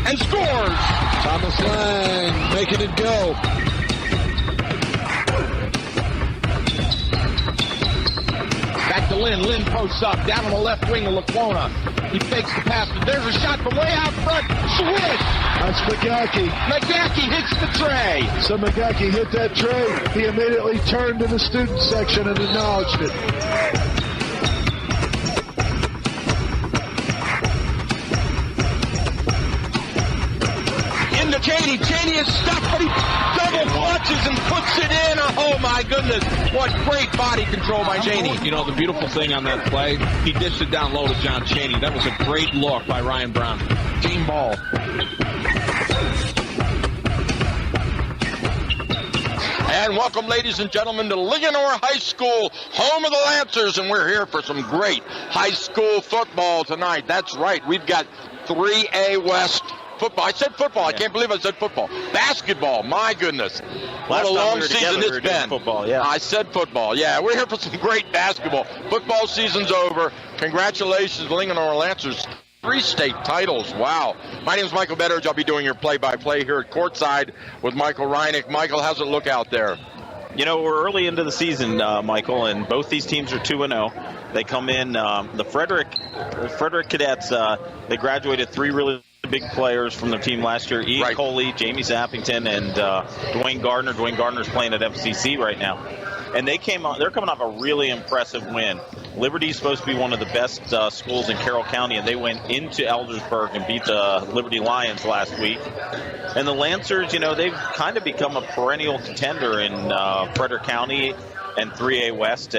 and scores. Thomas Lang making it go. Back to Lynn. Lynn posts up. Down on the left wing of Lacona. He fakes the pass, but there's a shot from way out front. Swish! That's McGackey. McGackey hits the tray. So McGackey hit that tray. He immediately turned to the student section and acknowledged it. Into Cheney. Cheney is stuck, but he double clutches and puts it in. Oh, my goodness. What great body control by Cheney. You know, the beautiful thing on that play, he dished it down low to John Cheney. That was a great look by Ryan Brown. Team ball. And welcome, ladies and gentlemen, to Linganore High School, home of the Lancers, and we're here for some great high school football tonight. That's right. We've got 3A West football. I said football. I can't believe I said football. Basketball. My goodness. What a long season it's been. Football, yeah. I said football. Yeah, we're here for some great basketball. Football season's over. Congratulations, Linganore Lancers. 3 state titles. Wow. My name is Michael Betteridge. I'll be doing your play-by-play here at courtside with Michael Reinick. Michael, how's it look out there? You know, we're early into the season, Michael, and both these teams are 2-0. They come in, the Frederick Cadets, they graduated 3 really big players from their team last year. Ian Coley, Jamie Zappington, and Dwayne Gardner. Dwayne Gardner's playing at FCC right now. And they're coming off a really impressive win. Liberty's supposed to be one of the best schools in Carroll County, and they went into Eldersburg and beat the Liberty Lions last week. And the Lancers, you know, they've kind of become a perennial contender in Frederick County and 3A West.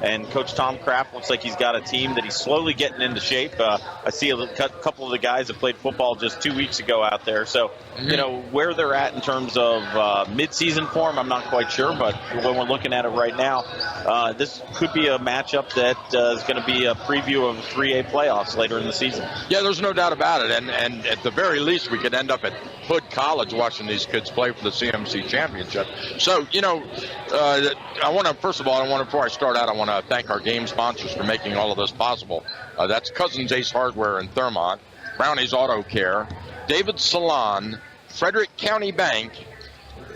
And Coach Tom Kraft looks like he's got a team that he's slowly getting into shape. I see a couple of the guys that played football just 2 weeks ago out there. So, you know, where they're at in terms of midseason form, I'm not quite sure. But when we're looking at it right now, this could be a matchup that is going to be a preview of 3A playoffs later in the season. Yeah, there's no doubt about it. And at the very least, we could end up at Hood College watching these kids play for the CMC Championship. So, you know, before I start out, I want to thank our game sponsors for making all of this possible. That's Cousins Ace Hardware in Thurmont, Brownie's Auto Care, David Salon, Frederick County Bank,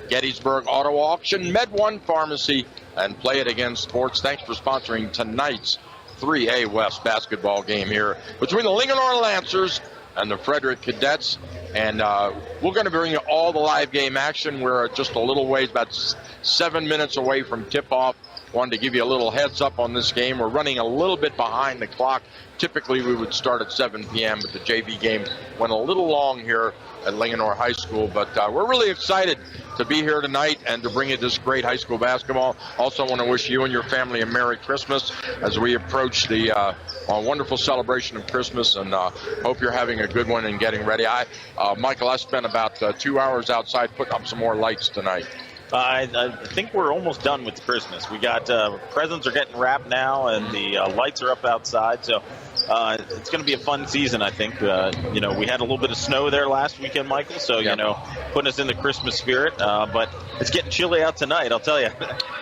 Gettysburg Auto Auction, Med One Pharmacy, and Play It Again Sports. Thanks for sponsoring tonight's 3A West basketball game here between the Linganore Lancers and the Frederick Cadets. And we're going to bring you all the live game action. We're just a little ways, about 7 minutes away from tip-off. Wanted to give you a little heads up on this game. We're running a little bit behind the clock. Typically, we would start at 7 p.m., but the JV game went a little long here at Linganore High School. But we're really excited to be here tonight and to bring you this great high school basketball. Also want to wish you and your family a Merry Christmas as we approach the wonderful celebration of Christmas, and hope you're having a good one and getting ready. Michael, I spent about 2 hours outside putting up some more lights tonight. I think we're almost done with Christmas. We got presents are getting wrapped now, and the lights are up outside. So it's going to be a fun season, I think. You know, we had a little bit of snow there last weekend, Michael. So, you know, putting us in the Christmas spirit. But it's getting chilly out tonight, I'll tell you.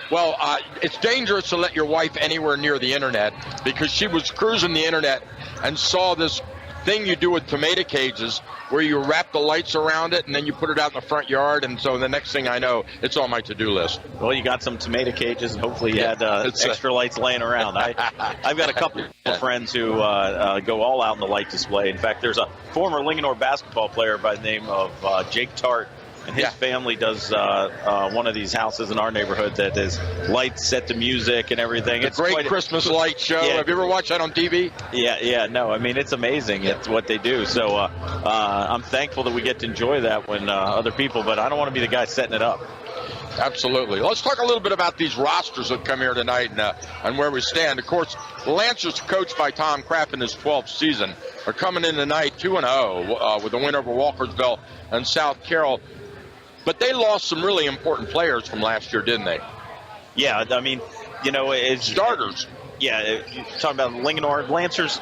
Well, it's dangerous to let your wife anywhere near the internet, because she was cruising the internet and saw this thing you do with tomato cages where you wrap the lights around it and then you put it out in the front yard. And so the next thing I know, it's on my to-do list. Well, you got some tomato cages, and hopefully you had extra lights laying around. I've got a couple of friends who go all out in the light display. In fact, there's a former Linganore basketball player by the name of Jake Tart, and his family does one of these houses in our neighborhood that is lights set to music and everything. It's a great Christmas light show. Yeah. Have you ever watched that on TV? No, I mean, it's amazing. It's what they do. So I'm thankful that we get to enjoy that when other people, but I don't want to be the guy setting it up. Absolutely. Let's talk a little bit about these rosters that come here tonight and where we stand. Of course, the Lancers, coached by Tom Kraft in his 12th season, are coming in tonight 2-0 with a win over Walkersville and South Carroll. But they lost some really important players from last year, didn't they? Yeah, I mean, you know, it's starters. Yeah, you're talking about Linganore. Lancers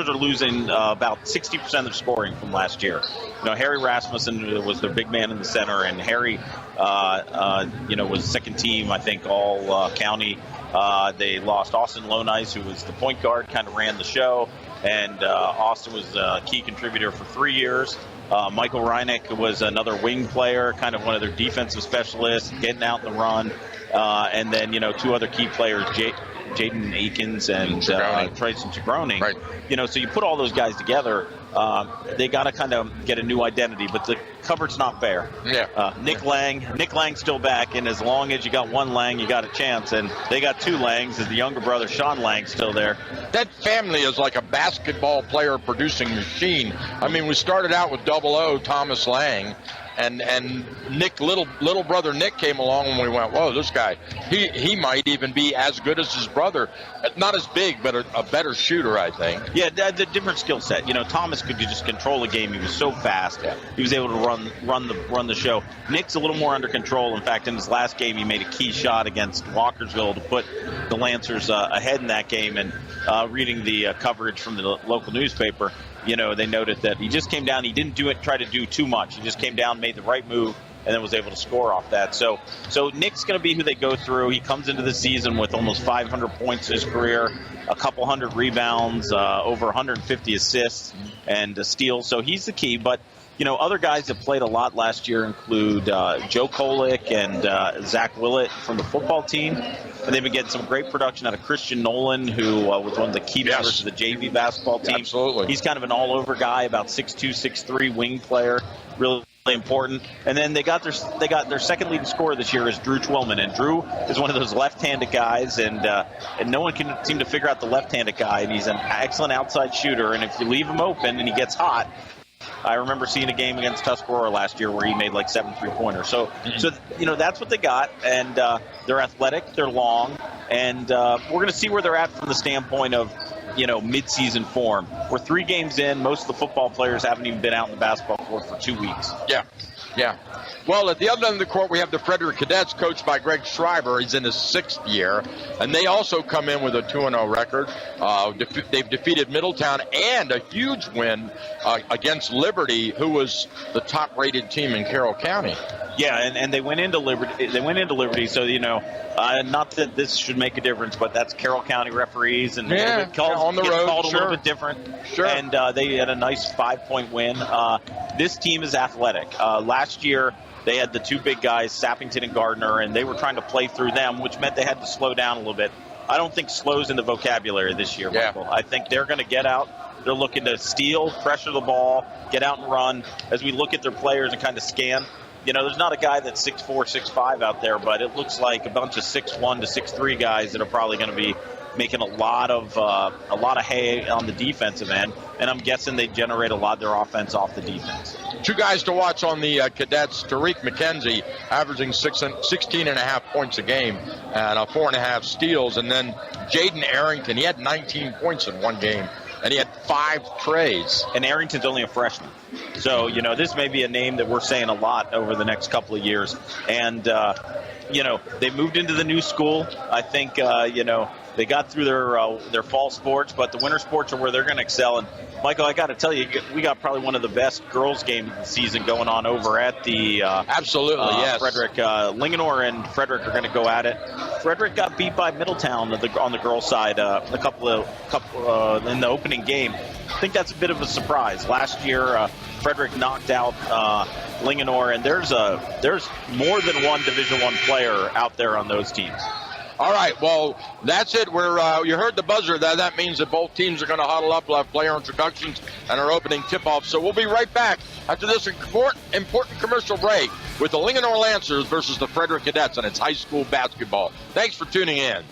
are losing about 60% of their scoring from last year. You know, Harry Rasmussen was their big man in the center, and Harry, was second team, I think, all county. They lost Austin Lonice, who was the point guard, kind of ran the show, and Austin was a key contributor for 3 years. Michael Reinick was another wing player, kind of one of their defensive specialists, getting out in the run. And then, two other key players, Jaden Akins and Trace Chagroni. Right. So you put all those guys together, they got to kind of get a new identity, but the cupboard's not bare. Yeah. Nick Lang's still back, and as long as you got one Lang, you got a chance. And they got two Langs, as the younger brother, Sean Lang, still there. That family is like a basketball player producing machine. I mean, we started out with 00 Thomas Lang. And Nick, little brother Nick came along and we went, whoa, this guy, he might even be as good as his brother. Not as big, but a better shooter, I think. Yeah, the different skill set. Thomas could just control the game. He was so fast. Yeah. He was able to run the show. Nick's a little more under control. In fact, in his last game, he made a key shot against Walkersville to put the Lancers ahead in that game. And reading the coverage from the local newspaper, they noted that he just came down. He didn't try to do too much. He just came down, made the right move, and then was able to score off that. So Nick's going to be who they go through. He comes into the season with almost 500 points in his career, a couple hundred rebounds, over 150 assists and steals. So he's the key. But other guys that played a lot last year include Joe Kolick and Zach Willett from the football team. And they've been getting some great production out of Christian Nolan, who was one of the key members of the JV basketball team. Absolutely. He's kind of an all-over guy, about 6'2", 6'3", wing player, really important. And then they got their second leading scorer this year is Drew Twillman, and Drew is one of those left-handed guys, and no one can seem to figure out the left-handed guy. And he's an excellent outside shooter, and if you leave him open and he gets hot. I remember seeing a game against Tuscarora last year where he made like 7 3-pointers. So that's what they got, and they're athletic, they're long, and we're going to see where they're at from the standpoint of mid-season form. We're 3 games in. Most of the football players haven't even been out in the basketball court for 2 weeks. Yeah. Well, at the other end of the court, we have the Frederick Cadets, coached by Greg Schreiber. He's in his 6th year, and they also come in with a 2-0 record. They've defeated Middletown and a huge win against Liberty, who was the top-rated team in Carroll County. Yeah, and they went into Liberty. So not that this should make a difference, but that's Carroll County referees, and it on the road, called a little bit different. Sure. And they had a nice 5-point win. This team is athletic. Last year, they had the 2 big guys, Sappington and Gardner, and they were trying to play through them, which meant they had to slow down a little bit. I don't think slow's in the vocabulary this year, Michael. I think they're going to get out. They're looking to steal, pressure the ball, get out and run. As we look at their players and kind of scan, there's not a guy that's 6'4", 6'5" out there, but it looks like a bunch of 6'1" to 6'3" guys that are probably going to be making a lot of hay on the defensive end, and I'm guessing they generate a lot of their offense off the defense. 2 guys to watch on the Cadets: Tariq McKenzie, averaging 16.5 points a game and 4.5 steals, and then Jaden Arrington. He had 19 points in one game, and he had 5 trays. And Arrington's only a freshman. So, this may be a name that we're saying a lot over the next couple of years. And, they moved into the new school. I think, they got through their fall sports, but the winter sports are where they're going to excel. And, Michael, I got to tell you, we got probably one of the best girls' games of the season going on over at the absolutely, yes. Frederick. Linganore and Frederick are going to go at it. Frederick got beat by Middletown on the girls' side a couple in the opening game. I think that's a bit of a surprise. Last year, Frederick knocked out Linganore, and there's more than one Division I player out there on those teams. All right, well, that's it. You heard the buzzer. That means that both teams are going to huddle up. We'll have player introductions and our opening tip-off. So we'll be right back after this important commercial break with the Linganore Lancers versus the Frederick Cadets, and it's high school basketball. Thanks for tuning in.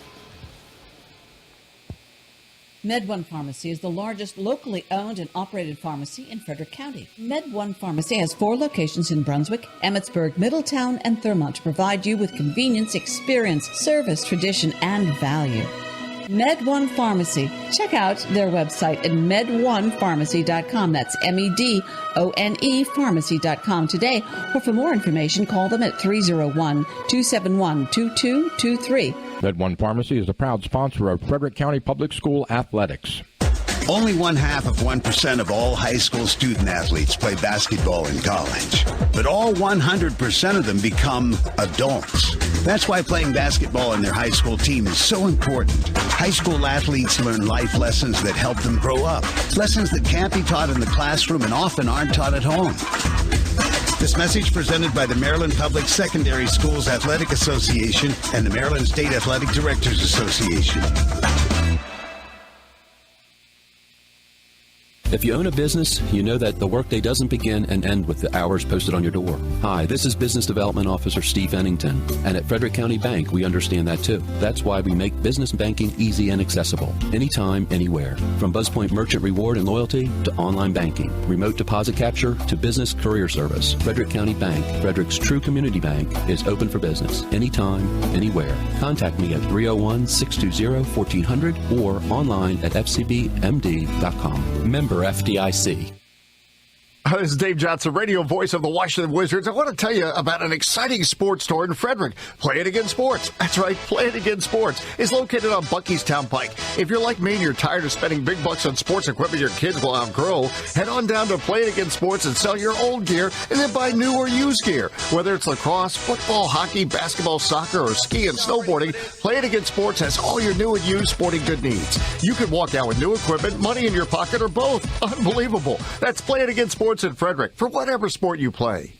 MedOne Pharmacy is the largest locally owned and operated pharmacy in Frederick County. MedOne Pharmacy has 4 locations in Brunswick, Emmitsburg, Middletown, and Thurmont to provide you with convenience, experience, service, tradition, and value. MedOne Pharmacy. Check out their website at medonepharmacy.com. That's MEDONE pharmacy.com today. Or for more information, call them at 301-271-2223. MedOne Pharmacy is a proud sponsor of Frederick County Public School Athletics. Only 0.5% of all high school student athletes play basketball in college, but all 100% of them become adults. That's why playing basketball in their high school team is so important. High school athletes learn life lessons that help them grow up, lessons that can't be taught in the classroom and often aren't taught at home. This message presented by the Maryland Public Secondary Schools Athletic Association and the Maryland State Athletic Directors Association. If you own a business, you know that the workday doesn't begin and end with the hours posted on your door. Hi, this is Business Development Officer Steve Ennington, and at Frederick County Bank, we understand that too. That's why we make business banking easy and accessible, anytime, anywhere. From BuzzPoint Merchant Reward and Loyalty to online banking, remote deposit capture to business career service, Frederick County Bank, Frederick's true community bank, is open for business, anytime, anywhere. Contact me at 301-620-1400 or online at fcbmd.com. Member FDIC. This is Dave Johnson, radio voice of the Washington Wizards. I want to tell you about an exciting sports store in Frederick. Play It Again Sports. That's right, Play It Again Sports is located on Buckystown Pike. If you're like me and you're tired of spending big bucks on sports equipment your kids will outgrow, head on down to Play It Again Sports and sell your old gear and then buy new or used gear. Whether it's lacrosse, football, hockey, basketball, soccer, or ski and snowboarding, Play It Again Sports has all your new and used sporting good needs. You can walk out with new equipment, money in your pocket, or both. Unbelievable. That's Play It Again Sports in Frederick for whatever sport you play.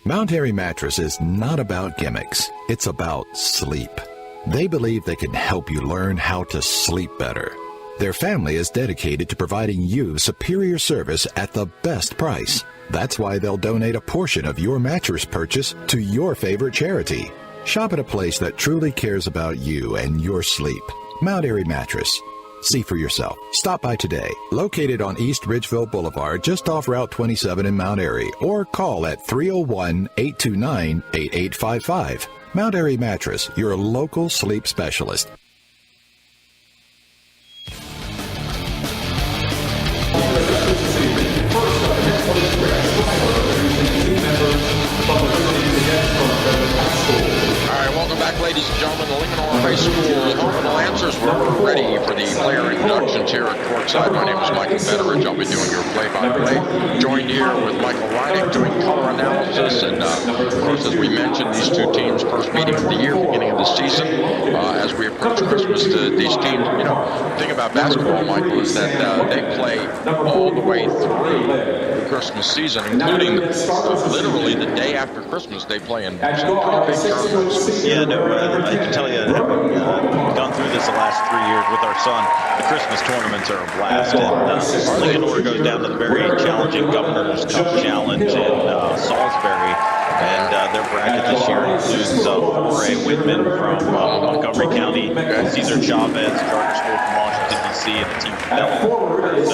Mount Airy Mattress is not about gimmicks. It's about sleep. They believe they can help you learn how to sleep better. Their family is dedicated to providing you superior service at the best price. That's why they'll donate a portion of your mattress purchase to your favorite charity. Shop at a place that truly cares about you and your sleep. Mount Airy Mattress. See for yourself. Stop by today. Located on East Ridgeville Boulevard, just off Route 27 in Mount Airy, or call at 301-829-8855. Mount Airy Mattress, your local sleep specialist. Ladies and gentlemen, the Linganore High School Home Lancers, we're ready for the player introductions here at courtside. My name is Michael Frederick. I'll be doing your play-by-play. Joined here with Michael Reineck doing color analysis. And, of course, as we mentioned, these two teams' first meeting of the year, beginning of the season. As we approach Christmas, these teams, you know, the thing about basketball, Michael, is that they play all the way through the Christmas season, including literally the day after Christmas. They play in some pretty big tournaments. Yeah, no, I can tell you, having gone through this the last 3 years with our son, the Christmas tournaments are a blast. And Linganore goes down to the very challenging Governor's Cup Challenge in Salisbury. And their bracket this year includes Foray Whitman from Montgomery County, Cesar Chavez, Charter School from Washington, D.C., and a team from Delaware.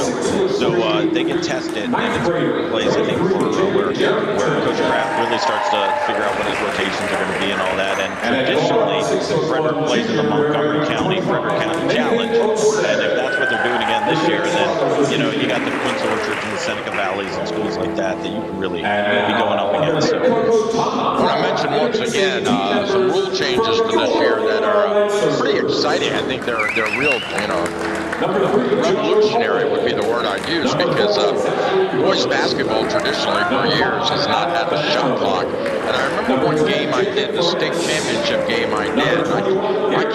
So they get tested, and it's a good place, I think, for where Coach Kraft really starts to figure out what his rotations are going to be and all that. And traditionally, Frederick plays in the Montgomery County, Frederick County Challenge. And if that's what they're doing again this year, then, you know, you got the Quince Orchards and the Seneca Valleys and schools like that you can really be going up against. So. I want to mention once again some rule changes for this year that are pretty exciting. I think they're real, you know, revolutionary would be the word I'd use, because boys basketball traditionally for years has not had the shot clock. And I remember one game I did, the state championship game I did. I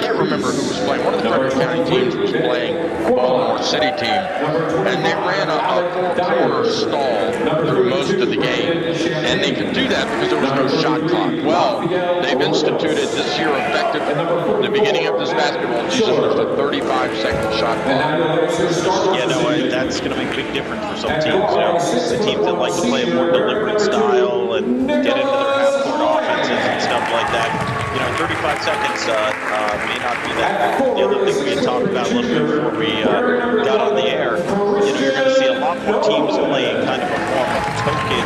can't remember who was playing. One of the Frederick County teams was playing a Baltimore City team, and they ran a four-quarter stall through most of the game. And they could do that because there was no shot clock. Well, they've instituted this year, effective at the beginning of this basketball season, there's a 35-second shot clock. Yeah, no, that's going to make a big difference for some teams. You know, the teams that like to play a more deliberate style and get into their half-court offenses and stuff like that. You know, 35 seconds may not be that long. The other thing we had talked about a little bit before we got on the air, you know, you're going to see a lot more teams playing kind of a form of token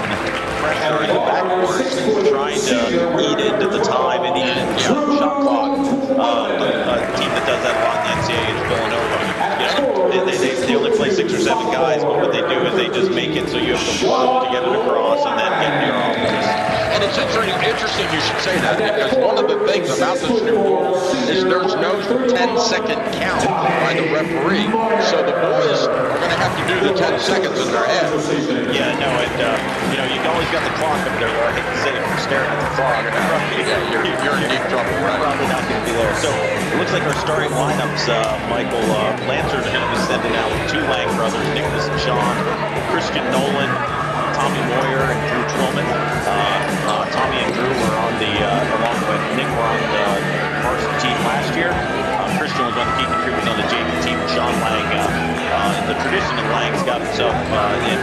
pressure in the backcourt, trying to eat into the time and eat into the shot clock. A team that does that a lot in the NCAA is Villanova. You know, they only play 6 or 7 guys, but what they do is they just make it so you have to walk to get it across and then get in your offense. And it's interesting you should say that, because one of the things about this new rule is there's no 10-second count by the referee. So the boys are going to have to do the 10 seconds in their head. Yeah, no, and you always got the clock up there. I hate to say it, if you're staring at the clock, You're in deep trouble, right? Probably not going to be there. So it looks like our starting lineups, Michael, Lancers are going to be sending out with two Lang brothers, Nicholas and Sean, Christian Nolan, Tommy Moyer, and Drew Twillman. Tommy and Drew were on the, along with Nick, were on the varsity team last year. Christian was one of the key contributors on the JV team. Sean Lang, in the tradition of Lang's got himself in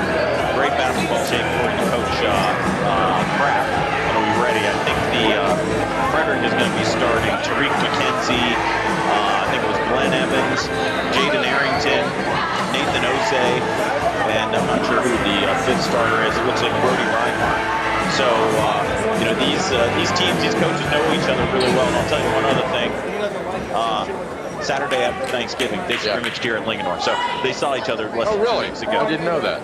great basketball shape according to Coach Kraft. Are we ready? I think the Frederick is going to be starting Tariq McKenzie, I think it was Glenn Evans, Jaden Arrington, Nathan Osei, and I'm not sure who the fifth starter is. It looks like Brody Reinhardt. So, these teams, these coaches know each other really well. And I'll tell you one other thing. Saturday after Thanksgiving, they scrimmaged here at Linganore. So they saw each other less than 2 weeks ago. I didn't know that.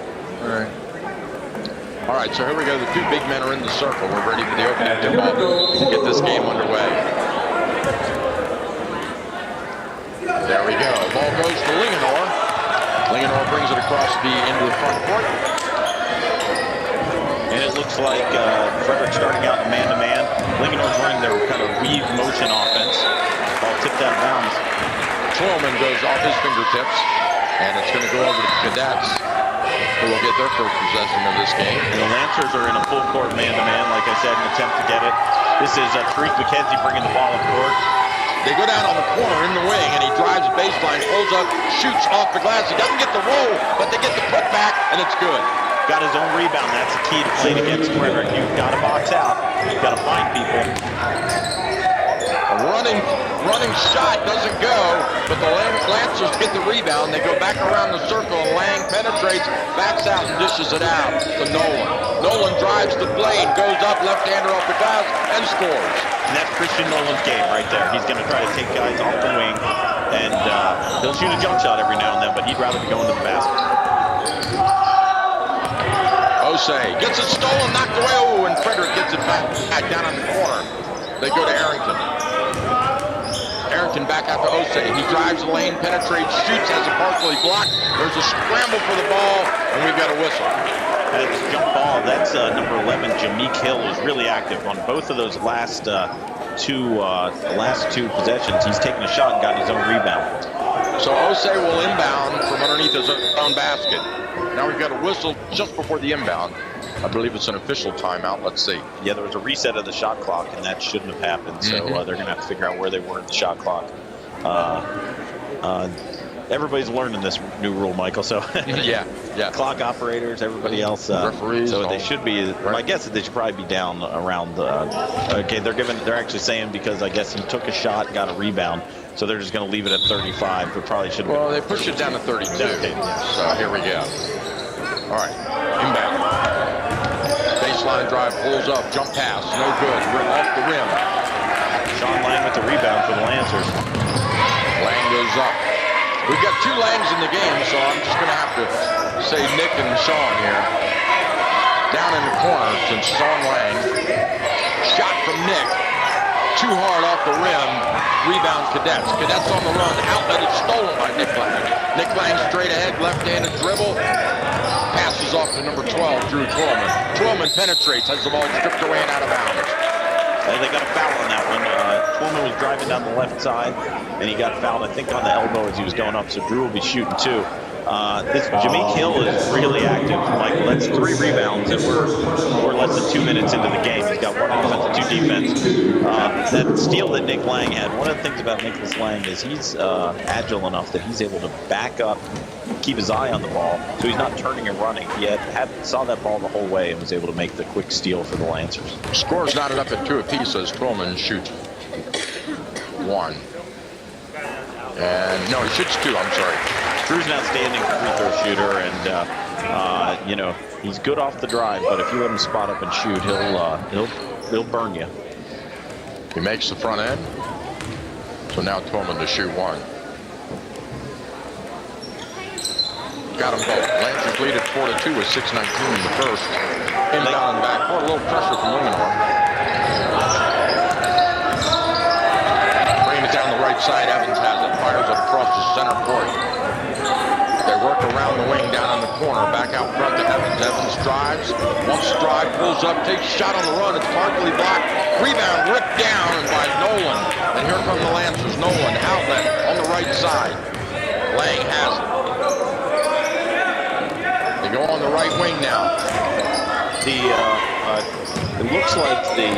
All right, so here we go. The two big men are in the circle. We're ready for the opening tip-off to get this game underway. There we go. Ball goes to Linganore. Linganore brings it across into the front court. And it looks like Frederick starting out in man-to-man. Linganore's running their kind of weave motion offense. Ball tipped out of bounds. Twillman goes off his fingertips, and it's going to go over to the Cadets, who will get their first possession of this game. And the Lancers are in a full court man-to-man, like I said, in an attempt to get it. This is Tariq McKenzie bringing the ball up court. They go down on the corner in the wing, and he drives the baseline, pulls up, shoots off the glass. He doesn't get the roll, but they get the putback, and it's good. Got his own rebound. That's the key to playing against Frederick. You've got to box out. You've got to find people. A running shot doesn't go, but the Lancers get the rebound. They go back around the circle, and Lang penetrates, backs out, and dishes it out to Nolan. Nolan drives the lane, goes up, left-hander off the glass, and scores. And that's Christian Nolan's game right there. He's going to try to take guys off the wing, and he'll shoot a jump shot every now and then, but he'd rather be going to the basket. Osei gets it stolen, knocked away. Oh, and Frederick gets it back down on the corner. They go to Arrington. Arrington back out to Osei. He drives the lane, penetrates, shoots, has a partially blocked. There's a scramble for the ball, and we've got a whistle. That's a jump ball. That's number 11, Jameek Hill, is really active on both of those last two possessions. He's taken a shot and got his own rebound. So Osei will inbound from underneath his own basket. Now we've got a whistle just before the inbound. I believe it's an official timeout. Let's see. Yeah, there was a reset of the shot clock, and that shouldn't have happened. So they're going to have to figure out where they were at the shot clock. Everybody's learning this new rule, Michael. So yeah. Clock operators, everybody else, referees. So they should be. Right. My guess is they should probably be down around. Okay, they're actually saying because I guess he took a shot, got a rebound. So they're just going to leave it at 35, but probably should. Well, they pushed it down to 32. Okay, yeah. So here we go. All right, inbound. Baseline drive, pulls up, jump pass, no good. Off the rim. Sean Lang with the rebound for the Lancers. Lang goes up. We've got two Langs in the game, so I'm just going to have to say Nick and Sean here. Down in the corner, since Sean Lang. Shot from Nick. Too hard off the rim. Rebound Cadets. Cadets on the run. Outlet is stolen by Nick Lang. Nick Lang straight ahead, left-handed dribble. Passes off to number 12, Drew Twillman. Twillman penetrates, has the ball stripped away and out of bounds. They got a foul on that one. Twillman was driving down the left side, and he got fouled, I think, on the elbow as he was going up. So Drew will be shooting too. This Jameek Hill is really active, Michael. That's 3 rebounds, and we're less than 2 minutes into the game. He's got 1 offense and 2 defense. That steal that Nick Lang had, one of the things about Nicholas Lang is he's agile enough that he's able to back up, keep his eye on the ball, so he's not turning and running. He saw that ball the whole way and was able to make the quick steal for the Lancers. Score's knotted up at 2 apiece as Twillman shoots 1. And no, he shoots 2, I'm sorry. Drew's an outstanding free throw shooter, and he's good off the drive. But if you let him spot up and shoot, he'll burn you. He makes the front end. So now Twillman to shoot 1. Got them both. Lancers lead at 4-2 with 6:19 in the first. Inbound and back. A little pressure from Linganore. Bringing it down the right side. Evans has it. Fires it across the center court. They work around the wing down in the corner. Back out front to Evans. Evans drives. Wants to drive. Pulls up. Takes a shot on the run. It's partially blocked. Rebound ripped down by Nolan. And here come the Lancers. Nolan outlet on the right side. Lang has it. They go on the right wing now. It looks like the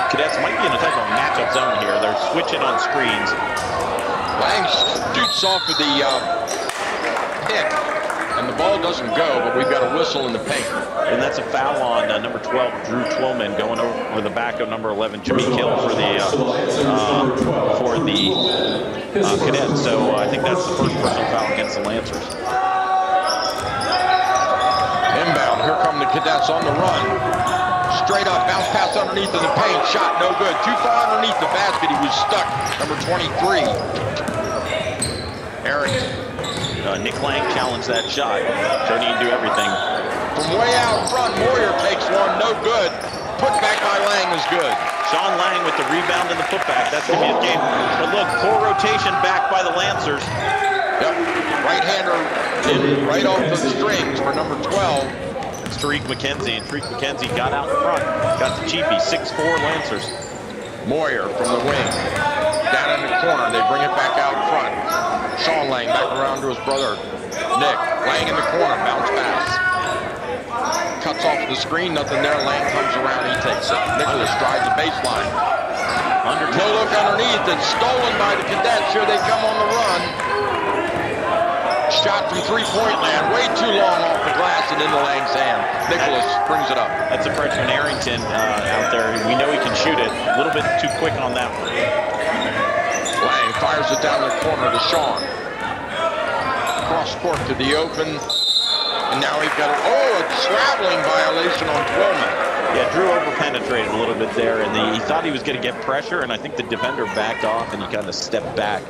Cadets might be in a type of matchup zone here. They're switching on screens. Lang shoots off of the pick, and the ball doesn't go, but we've got a whistle in the paint. And that's a foul on number 12, Drew Twillman, going over the back of number 11, Jimmy Kill, for the Cadets. So I think that's the first personal foul against the Lancers. Inbound, here come the Cadets on the run. Straight up, bounce pass underneath in the paint, shot no good. Too far underneath the basket, he was stuck. Number 23, Eric. Nick Lang challenged that shot. Showed he can do everything. From way out front, Moyer takes one, no good. Put back by Lang is good. Sean Lang with the rebound and the putback. That's going to be a game. But look, poor rotation back by the Lancers. Yep, right-hander in right off the strings for number 12. It's Tariq McKenzie, and Tariq McKenzie got out in front. Got the cheapie, 6'4" Lancers. Moyer from the wing. Down in the corner, they bring it back out front. Sean Lang back around to his brother, Nick. Lang in the corner, bounce pass. Cuts off the screen, nothing there. Lang comes around, he takes it. Nicholas drives the baseline. No look underneath, it's stolen by the Cadets. Here they come on the run. Shot from three-point land, way too long off the glass and into Lang's hand. Nicholas brings it up. That's a freshman Arrington out there. We know he can shoot it. A little bit too quick on that one. Lang fires it down the corner to Sean. Cross court to the open. And now he's got a traveling violation on Twillman. Yeah, Drew over-penetrated a little bit there, and he thought he was going to get pressure, and I think the defender backed off, and he kind of stepped back,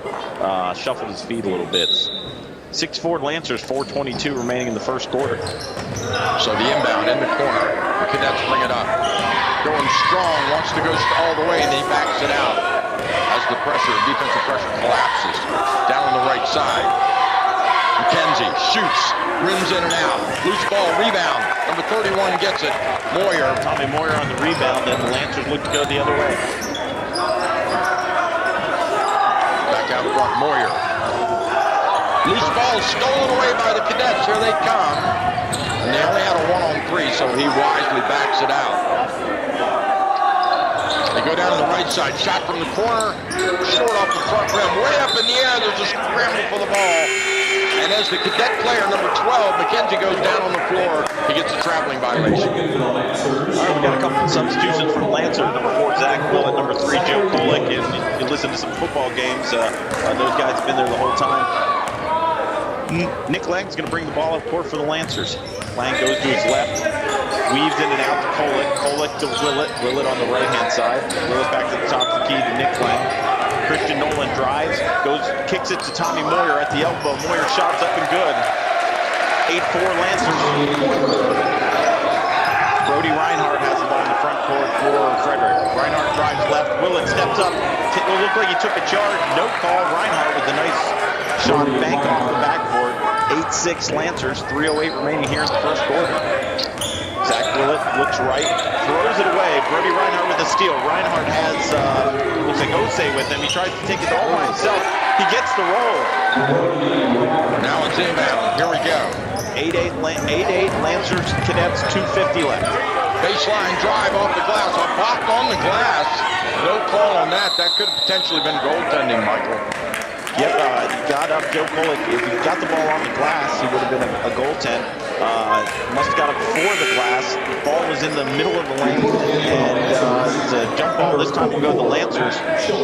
shuffled his feet a little bit. 6'4" Lancers, 4:22 remaining in the first quarter. So the inbound in the corner. The Cadets bring it up. Going strong, wants to go all the way, and he backs it out as the defensive pressure collapses. Down on the right side. McKenzie shoots, rims in and out. Loose ball, rebound. Number 31 gets it. Moyer. Tommy Moyer on the rebound, and the Lancers look to go the other way. Back out front, Moyer. Loose ball stolen away by the Cadets. Here they come. And they only had a 1-on-3, so he wisely backs it out. They go down to the right side. Shot from the corner. Short off the front rim. Way up in the air. There's a scramble for the ball. And as the Cadet player, number 12, McKenzie goes down on the floor. He gets a traveling violation. All right, we got a couple of substitutions for Lancer. Number 4, Zach Willett. Number 3, Joe Kulik. And you listen to some football games. Those guys have been there the whole time. Nick Lang's going to bring the ball up court for the Lancers. Lang goes to his left, weaves in and out to Kulik. Kulik to Willett. Willett on the right-hand side. Willett back to the top of the key to Nick Lang. Christian Nolan drives, kicks it to Tommy Moyer at the elbow. Moyer shots up and good. 8-4 Lancers. Brody Reinhardt has the ball in the front court for Frederick. Reinhardt drives left. Willett steps up. It looked like he took a charge. No call. Reinhardt with a nice shot bank off the backboard. 8-6 Lancers. 3:08 remaining here in the first quarter. Zach Willett looks right, throws it away. Brody Reinhardt with a steal. Reinhardt has, looks like Osei with him. He tries to take it all by himself. He gets the roll. Now it's inbound. Here we go. 8-8 Lancers Cadets, 2:50 left. Baseline drive off the glass. A block on the glass. No call on that. That could have potentially been goaltending, Michael. Yep, he got up Joe Kulik. If he got the ball on the glass, he would have been a goaltend. Must have got up before the glass. The ball was in the middle of the lane, and it's a jump ball. This time will go to the Lancers.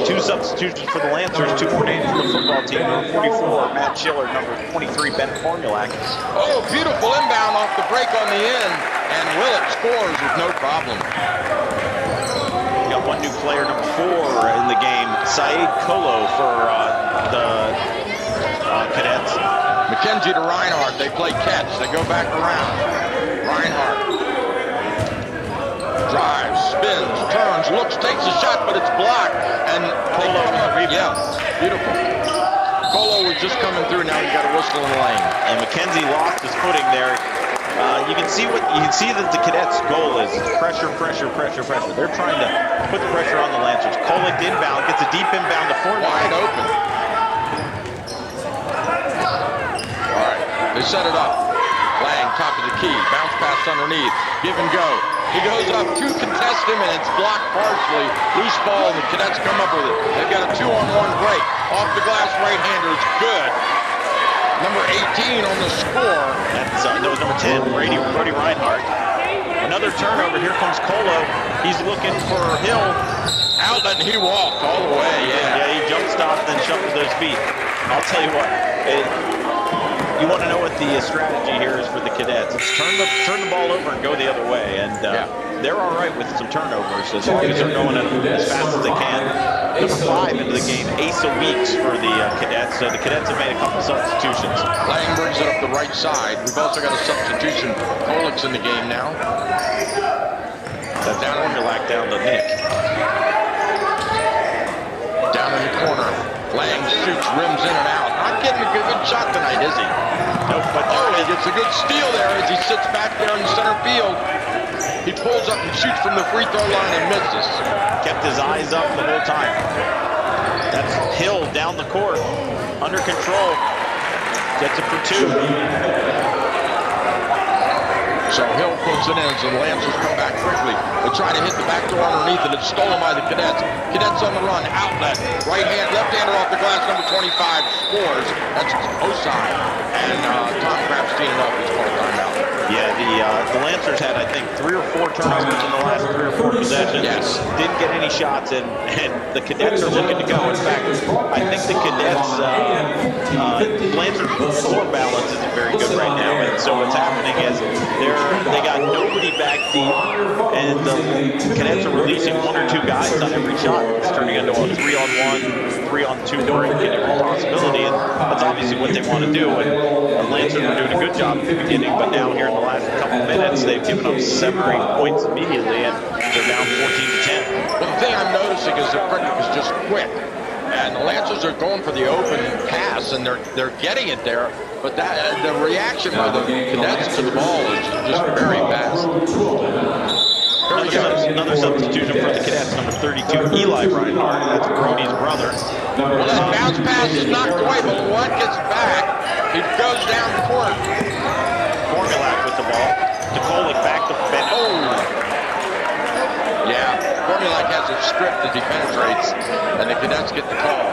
2 substitutions for the Lancers, 2 more names for the football team. Number 44, Matt Schiller. Number 23, Ben Formulak. Oh, beautiful inbound off the break on the end, and Willett scores with no problem. We got one new player, number 4 in the game, Saeed Kolo for the Cadets. McKenzie to Reinhardt. They play catch. They go back around. Reinhardt Drives, spins, turns, looks, takes a shot, but it's blocked. And Colo, yeah, beautiful. Colo was just coming through. Now he's got a whistle in the lane. And McKenzie lost his footing there. You can see that the Cadets' goal is pressure. They're trying to put the pressure on the Lancers. Kolick inbound, gets a deep inbound to Formulac. Wide open. All right, they set it up. Lang, top of the key, bounce pass underneath, give and go. He goes up to contest him, and it's blocked partially. Loose ball, and the Cadets come up with it. They've got a 2-on-1 break. Off the glass right-hander, it's good. Number 18 on the score. That was number 10, Brody Reinhardt. Another turnover. Here comes Colo. He's looking for Hill. Outlet, and he walked all the way. Yeah, he jump stopped and shuffled those feet. I'll tell you what. You want to know what the strategy here is for the Cadets. It's turn the ball over and go the other way. And they're all right with some turnovers as long as they're going as fast as they can. Number 5 into the game, Asa Weeks for the Cadets. So the Cadets have made a couple substitutions. Lang brings it up the right side. We've also got a substitution. Kolick's in the game now. That's Formulac down to Nick. Down in the corner. Lang shoots, rims in and out. Not getting a good shot tonight, is he? Nope, but he gets a good steal there as he sits back there in center field. He pulls up and shoots from the free throw line and misses. Kept his eyes up the whole time. That's Hill down the court, under control. Gets it for 2. So Hill puts it in, so the Lancers come back quickly. They try to hit the back door underneath, and it's stolen by the Cadets. Cadets on the run, outlet, left-hander off the glass, number 25 scores. That's Osai. And Tom Grabstein off his call timeout. Yeah, the Lancers had, I think, 3 or 4 turnovers in the last 3 or 4 possessions. Yes. Didn't get any shots, and the Cadets are looking to go. In fact, I think the Cadets, Lancers' floor balance isn't very good right now, and so what's happening is they got nobody back deep, and the Cadets are releasing 1 or 2 guys on every shot. It's turning into a 3-on-1, 3-on-2 break in every possibility, and that's obviously what they want to do. And the Lancers were doing a good job at the beginning, but now here in the last couple minutes, they've given up 7 or 8 points immediately, and they're down 14-10. Well, the thing I'm noticing is that Frederick is just quick, and the Lancers are going for the open pass, and they're getting it there. But the reaction by the Cadets to the ball is just very fast. Another substitution for the Cadets, number 32, Eli Reinhardt. That's Brody's brother. Well, that bounce pass is knocked away, but Watt gets back. He goes down court. Formulac with the ball. Kolick back to Ben. Yeah, Formulac has it stripped as he penetrates, and the Cadets get the call.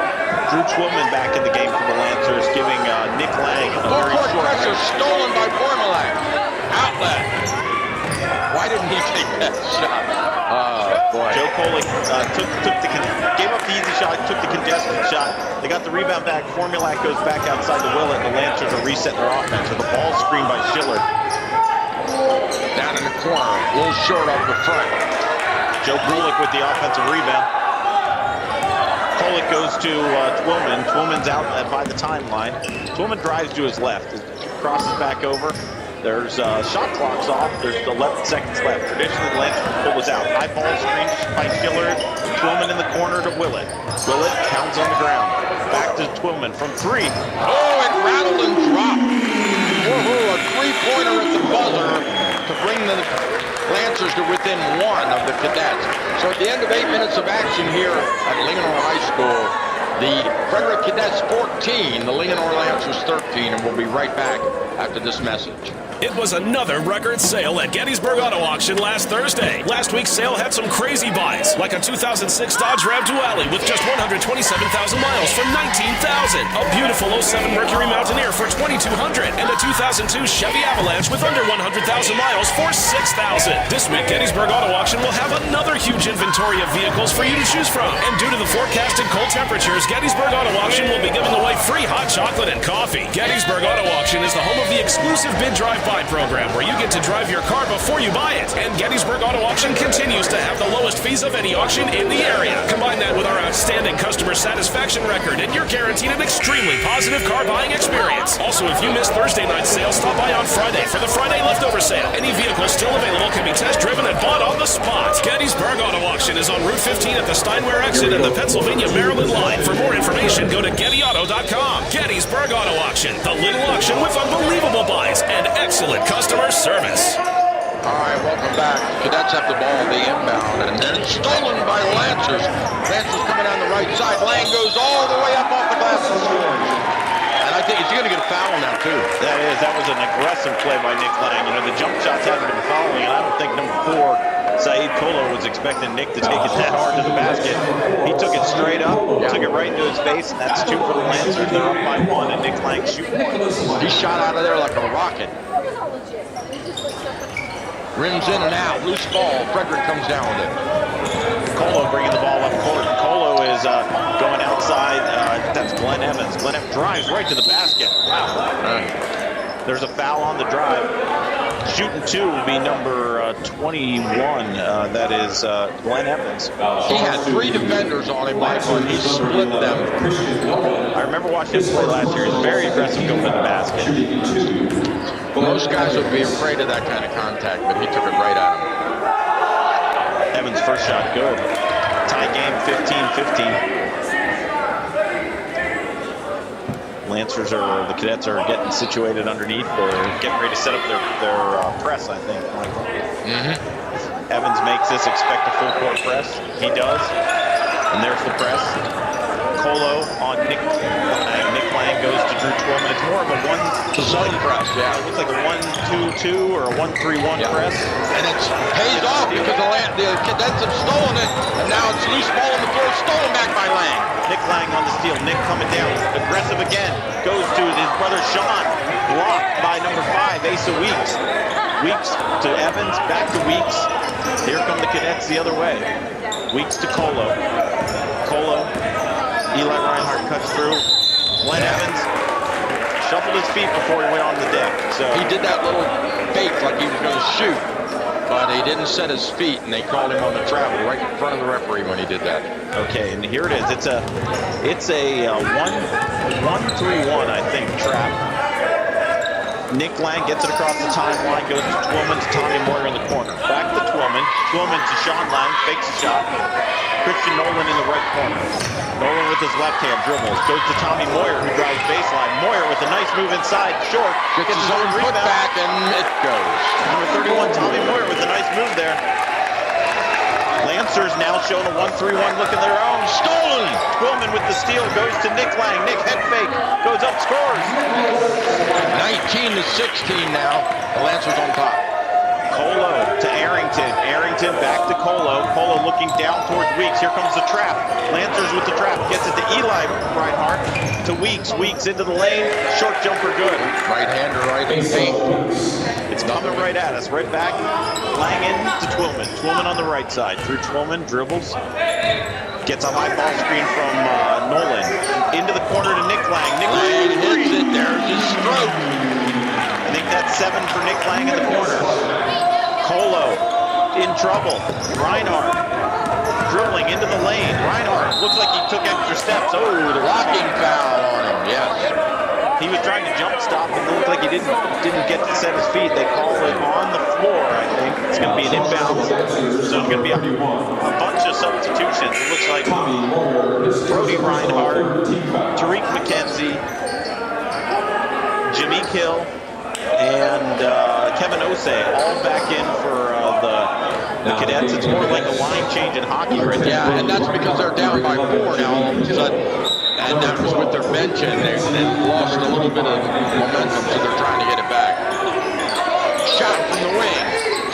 Drew Twillman back in the game for the Lancers, giving Nick Lang a very full-court short pressure stolen by Formulac. Outlet. Why didn't he take that shot? Oh, boy. Joe Kolick gave up the easy shot, took the contested shot. They got the rebound back. Formulac goes back outside the Willett, and the Lancers are resetting their offense with the ball screened by Schiller. Down in the corner, a little short off the front. Joe Kolick with the offensive rebound. Kolick goes to Twillman. Twillman's out by the timeline. Twillman drives to his left, crosses back over. There's shot clock's off. There's 11 seconds left. Traditionally, the Lancers pull was out. High ball screen by Schiller. Twillman in the corner to Willett. Willett pounds on the ground. Back to Twillman from 3. Oh, it rattled and dropped. Woohoo, a 3-pointer at the buzzer to bring the Lancers to within 1 of the Cadets. So at the end of 8 minutes of action here at Linganore High School, the Frederick Cadets 14, the Linganore Lancers 13, and we'll be right back after this message. It was another record sale at Gettysburg Auto Auction last Thursday. Last week's sale had some crazy buys, like a 2006 Dodge Ram Dually with just 127,000 miles for $19,000. A beautiful 07 Mercury Mountaineer for $2,200. And a 2002 Chevy Avalanche with under 100,000 miles for $6,000. This week, Gettysburg Auto Auction will have another huge inventory of vehicles for you to choose from. And due to the forecasted cold temperatures, Gettysburg Auto Auction will be giving away free hot chocolate and coffee. Gettysburg Auto Auction is the home of the exclusive bid drive-by program where you get to drive your car before you buy it. And Gettysburg Auto Auction continues to have the lowest fees of any auction in the area. Combine that with our outstanding customer satisfaction record and you're guaranteed an extremely positive car buying experience. Also, if you missed Thursday night's sale, stop by on Friday for the Friday leftover sale. Any vehicle still available can be test driven and bought on the spot. Gettysburg Auto Auction is on Route 15 at the Steinware exit and the Pennsylvania-Maryland line. For more information, go to GettyAuto.com. Gettysburg Auto Auction, the little auction with unbelievable buys and excellent customer service. All right, welcome back. Cadets have the ball, the inbound, and then it's stolen by Lancers. Lancers coming down the right side. Lang goes all the way up off the glass and scores. And I think he's going to get a foul now, too. That was an aggressive play by Nick Lang. You know, the jump shots haven't been following, and I don't think number 4, Saeed Kolo, was expecting Nick to take it that hard to the basket. He took it straight up, took it right into his face, and that's 2 for the Lancers. They're up by 1, and Nick Lang shooting. He shot out of there like a rocket. Rims in and out, loose ball. Frederick comes down with it. Kolo bringing the ball up court. Kolo is going outside. That's Glenn Evans. Glenn Evans drives right to the basket. Wow. There's a foul on the drive. Shooting 2 will be number 21. That is Glenn Evans. He had 3 defenders on him, Michael, and he split them. I remember watching him play last year. He's very aggressive going to the basket. Most guys would be afraid of that kind of contact, but he took it right at him. Evans' first shot good. Tie game 15-15. Lancers the Cadets are getting situated underneath. They're getting ready to set up their press, I think, Michael. Mm-hmm. Evans makes this, expect a full court press. He does. And there's the press. Kolo on Nick Lang. Nick Lang goes to Drew Twillman. It's more of a zone press, yeah. It looks like a 1-2-2 or a 1-3-1 press. And it pays off because the Cadets have stolen it, and now it's loose ball on the floor, stolen back by Lang. Nick Lang on the steal. Nick coming down, aggressive again. Goes to his brother Sean. Blocked by number 5, Asa Weeks. Weeks to Evans, back to Weeks. Here come the Cadets the other way. Weeks to Kolo. Kolo. Eli Reinhardt cuts through. Glenn Evans shuffled his feet before he went on the deck. So he did that little fake like he was going to shoot, but he didn't set his feet, and they called him on the travel right in front of the referee when he did that. Okay, and here it is. It's a 1-3-1, I think, trap. Nick Lang gets it across the timeline, goes to Twillman to Tommy Moyer in the corner. Back to Twillman. Twillman to Sean Lang, fakes a shot. Christian Nolan in the right corner. Nolan with his left hand dribbles. Goes to Tommy Moyer, who drives baseline. Moyer with a nice move inside, short. Gets his own foot back, and it goes. Number 31, Tommy Moyer with a nice move there. Lancers now showing a 1-3-1 look in their own. Stolen! Twillman with the steal goes to Nick Lang. Nick head fake, goes up, scores. 19-16 now. The Lancers on top. Kolo to Arrington. Arrington back to Kolo. Kolo looking down towards Weeks. Here comes the trap. Lancers with the trap. Gets it to Eli Reinhardt. To Weeks. Weeks into the lane. Short jumper good. Right-hander right in the paint. It's coming right at us. Right back. Lang in to Twillman. Twillman on the right side. Through Twillman. Dribbles. Gets a high ball screen from Nolan. Into the corner to Nick Lang. Nick Lang hits it. There's his stroke. I think that's 7 for Nick Lang in the corner. Kolo in trouble. Reinhardt dribbling into the lane. Reinhardt looks like he took extra steps. Oh, the blocking foul on him. Yes. He was trying to jump stop and it looked like he didn't get to set his feet. They call it on the floor, I think. It's going to be an inbound. So it's going to be a bunch of substitutions. It looks like Brody Reinhardt, Tariq McKenzie, Jimmy Kill, and Kevin Osei all back in for the Cadets. It's more like a line change in hockey right there. Yeah, and that's because they're down by 4 now all of a sudden. And that was with their bench in there. They've lost a little bit of momentum, so they're trying to get it back. Shot from the wing.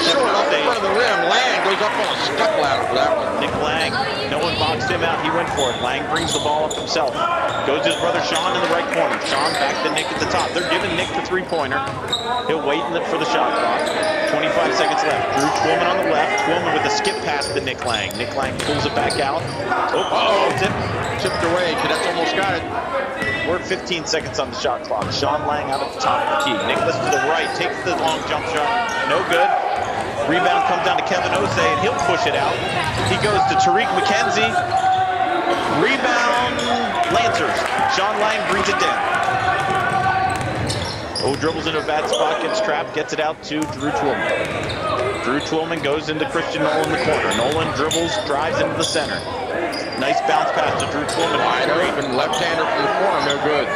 Short off the front of the rim. Lang goes up on a step ladder for that one. Nick Lang, no one boxed him out. He went for it. Lang brings the ball up himself. Goes to his brother Sean in the right corner. Sean back to Nick at the top. They're giving Nick the three-pointer. He'll wait for the shot clock. 25 seconds left. Drew Twillman on the left. Twillman with a skip pass to Nick Lang. Nick Lang pulls it back out. Tipped away. Cadets almost got it. We're at 15 seconds on the shot clock. Sean Lang out at the top of the key. Nicholas to the right, takes the long jump shot. No good. Rebound comes down to Kevin Osei, and he'll push it out. He goes to Tariq McKenzie. Rebound, Lancers. Sean Lang brings it down. Dribbles into a bad spot, gets trapped, gets it out to Drew Twillman. Drew Twillman goes into Christian Nolan in the corner. Nolan dribbles, drives into the center. Nice bounce pass to Drew Twillman. Wide open, left-hander from the corner, no good.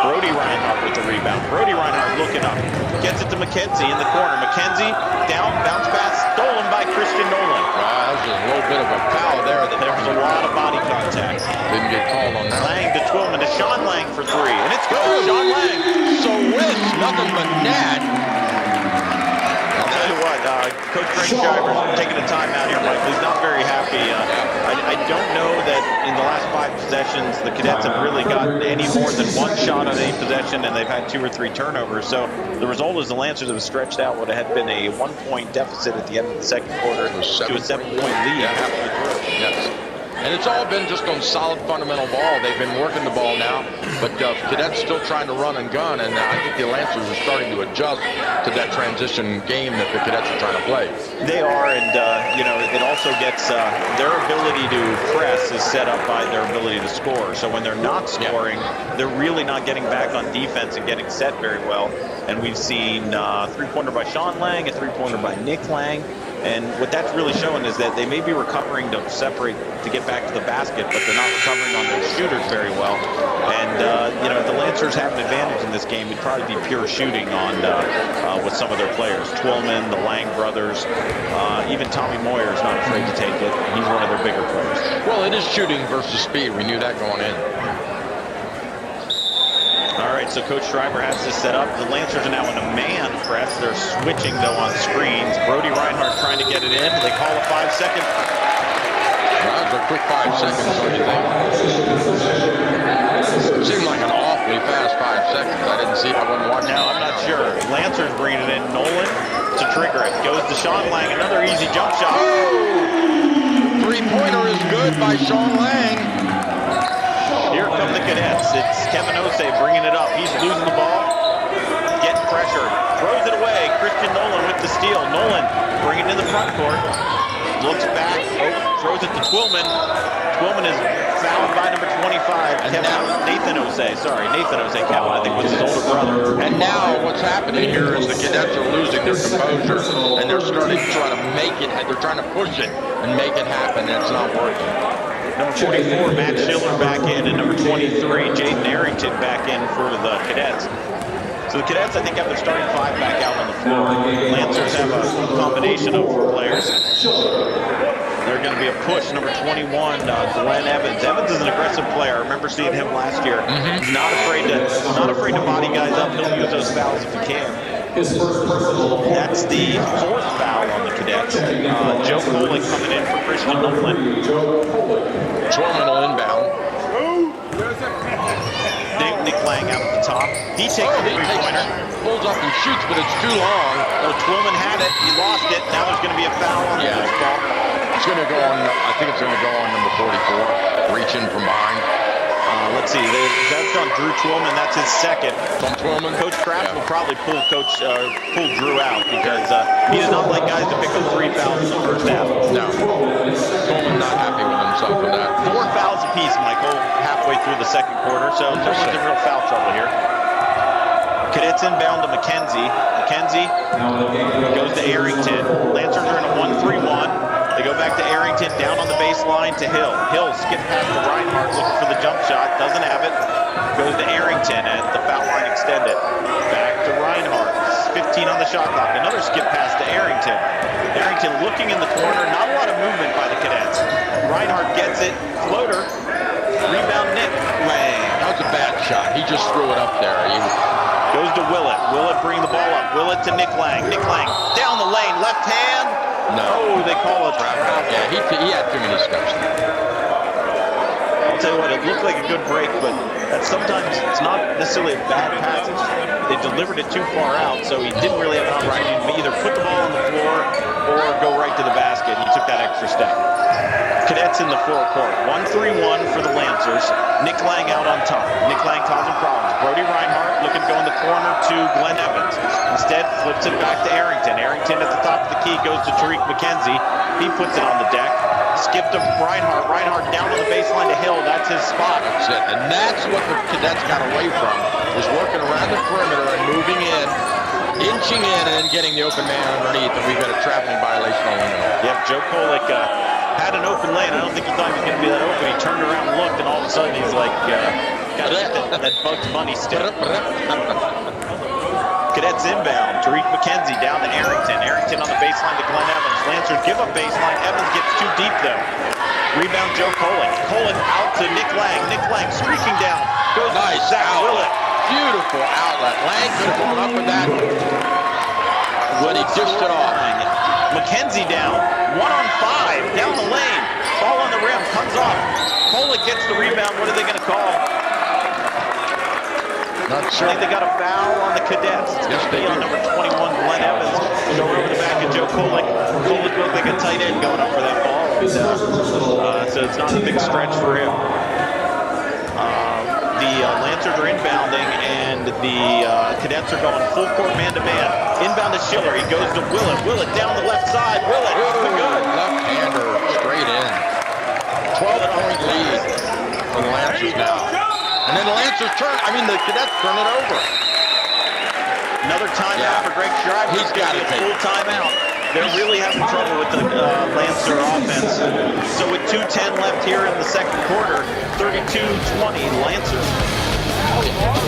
Brody Reinhardt with the rebound. Brody Reinhardt looking up. Gets it to McKenzie in the corner. McKenzie down, bounce pass, stolen by Christian Nolan. That was a little bit of a foul there. There was a lot of body contact. Didn't get called on that. Lang to Twillman to Sean Lang for three. And it's good. Sean Lang. So wish, nothing but net. I'll tell you what, Coach Frank Shiver's taking a timeout here, Mike. He's not very happy. I don't know that in the last 5 possessions, the Cadets have really gotten any more than one shot on any possession, and they've had 2 or 3 turnovers. So the result is the Lancers have stretched out what had been a 1-point deficit at the end of the second quarter to a 7-point lead halfway through. Yes. And it's all been just on solid fundamental ball. They've been working the ball now, but Cadets still trying to run and gun, and I think the Lancers are starting to adjust to that transition game that the Cadets are trying to play. They are, and it also gets their ability to press is set up by their ability to score. So when they're not scoring, they're really not getting back on defense and getting set very well. And we've seen a three-pointer by Sean Lang, a three-pointer by Nick Lang. And what that's really showing is that they may be recovering to separate to get back to the basket, but they're not recovering on their shooters very well. And if the Lancers have an advantage in this game, it'd probably be pure shooting on with some of their players. Twillman, the Lang brothers, even Tommy Moyer is not afraid to take it. He's one of their bigger players. Well, it is shooting versus speed. We knew that going in. All right, so Coach Schreiber has this set up. The Lancers are now in a man press. They're switching, though, on screens. Brody Reinhardt trying to get it in. They call a 5-second. Well, that was a quick 5 seconds, don't you think? It seemed like an awfully fast 5 seconds. I didn't see. I wasn't watching. No, I'm not sure. Lancers bringing it in. Nolan to trigger it. Goes to Sean Lang. Another easy jump shot. Oh! Three-pointer is good by Sean Lang. Here come the Cadets. It's Kevin Osei bringing it up. He's losing the ball, getting pressure, throws it away. Christian Nolan with the steal. Nolan bringing it in the front court, looks back, throws it to Twillman. Twillman is fouled by number 25, Nathan Osei. Nathan Osei, Calvin, I think, was his older brother. And now what's happening here is the Cadets are losing their composure, and they're starting to try to make it. They're trying to push it and make it happen, and it's not working. Number 44, Matt Schiller back in, and number 23, Jaden Arrington back in for the Cadets. So the Cadets, I think, have their starting 5 back out on the floor. Lancers have a combination of players. They're going to be a push. Number 21, Glenn Evans. Evans is an aggressive player. I remember seeing him last year. He's not afraid to body guys up. He'll use those fouls if he can. That's the 4th foul on the Cadets. Joe Coley coming in for Christian Nolan. Twillman will inbound. Nick Lang out at the top. He takes the three-pointer. Pulls up and shoots, but it's too long. Twillman had it. He lost it. Now there's going to be a foul on the first ball. It's going to go on. I think it's going to go on number 44. Reaching from behind. Let's see. That's on Drew Twillman. That's his second. From Twillman. Coach Kraft will probably pull Drew out because he does not like guys to pick up 3 fouls in the first half. No. Twillman not happy with himself with that. 4 fouls apiece, Michael, halfway through the second quarter. So there's some real foul trouble here. Cadets inbound to McKenzie. McKenzie goes to Arrington. Lancers are in a 1-3-1. They go back to Arrington, down on the baseline to Hill. Hill skips past the Reinhardt, looking for the jump shot, doesn't have it. Goes to Arrington at the foul line extended. Back to Reinhardt, 15 on the shot clock. Another skip pass to Arrington. Arrington looking in the corner, not a lot of movement by the Cadets. Reinhardt gets it, floater, rebound Nick Lang. That was a bad shot. He just threw it up there. Goes to Willett. Willett bring the ball up. Willett to Nick Lang. Nick Lang down the lane, left hand. No. Oh, they call it travel. Yeah, he had too many steps. I'll tell you what, it looked like a good break, but sometimes it's not necessarily a bad passage. They delivered it too far out, so he didn't really have an opportunity to either put the ball on the floor or go right to the basket. He took that extra step. Cadets in the forecourt. 1-3-1 for the Lancers. Nick Lang out on top. Nick Lang causing problems. Brody Reinhardt looking to go in the corner to Glenn Evans. Instead, flips it back to Arrington. Arrington at the top of the key goes to Tariq McKenzie. He puts it on the deck. Skip to Reinhardt. Reinhardt down on the baseline to Hill. That's his spot. That's it. And that's what the Cadets got away from, was working around the perimeter and moving in, inching in, and then getting the open man underneath. And we've got a traveling violation on Linganore. Yep, Joe Kolick had an open lane. I don't think he thought he was going to be that open. He turned around and looked, and all of a sudden he's like, got that Bugs Bunny stick. Cadets inbound. Tariq McKenzie down to Arrington. Arrington on the baseline to Glenn Evans. Lancers give up baseline. Evans gets too deep, though. Rebound, Joe Kolick. Kolick out to Nick Lang. Nick Lang streaking down. Goes nice to Zach Willett. Beautiful outlet. Lang could have gone up with that when he dished it off. McKenzie down. 1-on-5. Down the lane. Ball on the rim. Comes off. Kolick gets the rebound. What are they going to call? Not sure. I think they got a foul on the Cadets. It's going to be on number 21, Glenn Evans. Go over the back of Joe Kolick. Kolick looked like a tight end going up for that ball. So it's not a big stretch for him. The Lancers are inbounding, and the Cadets are going full court man-to-man. Inbound to Schiller. He goes to Willett. Willett down the left side. Willett. Good. Left-hander straight in. 12-point lead for the Lancers now. And then the Lancers the Cadets turn it over. Another timeout for Greg Schreiber. He's got to take full timeout. They're really having trouble with the Lancer offense. So with 2:10 left here in the second quarter, 32-20 Lancers.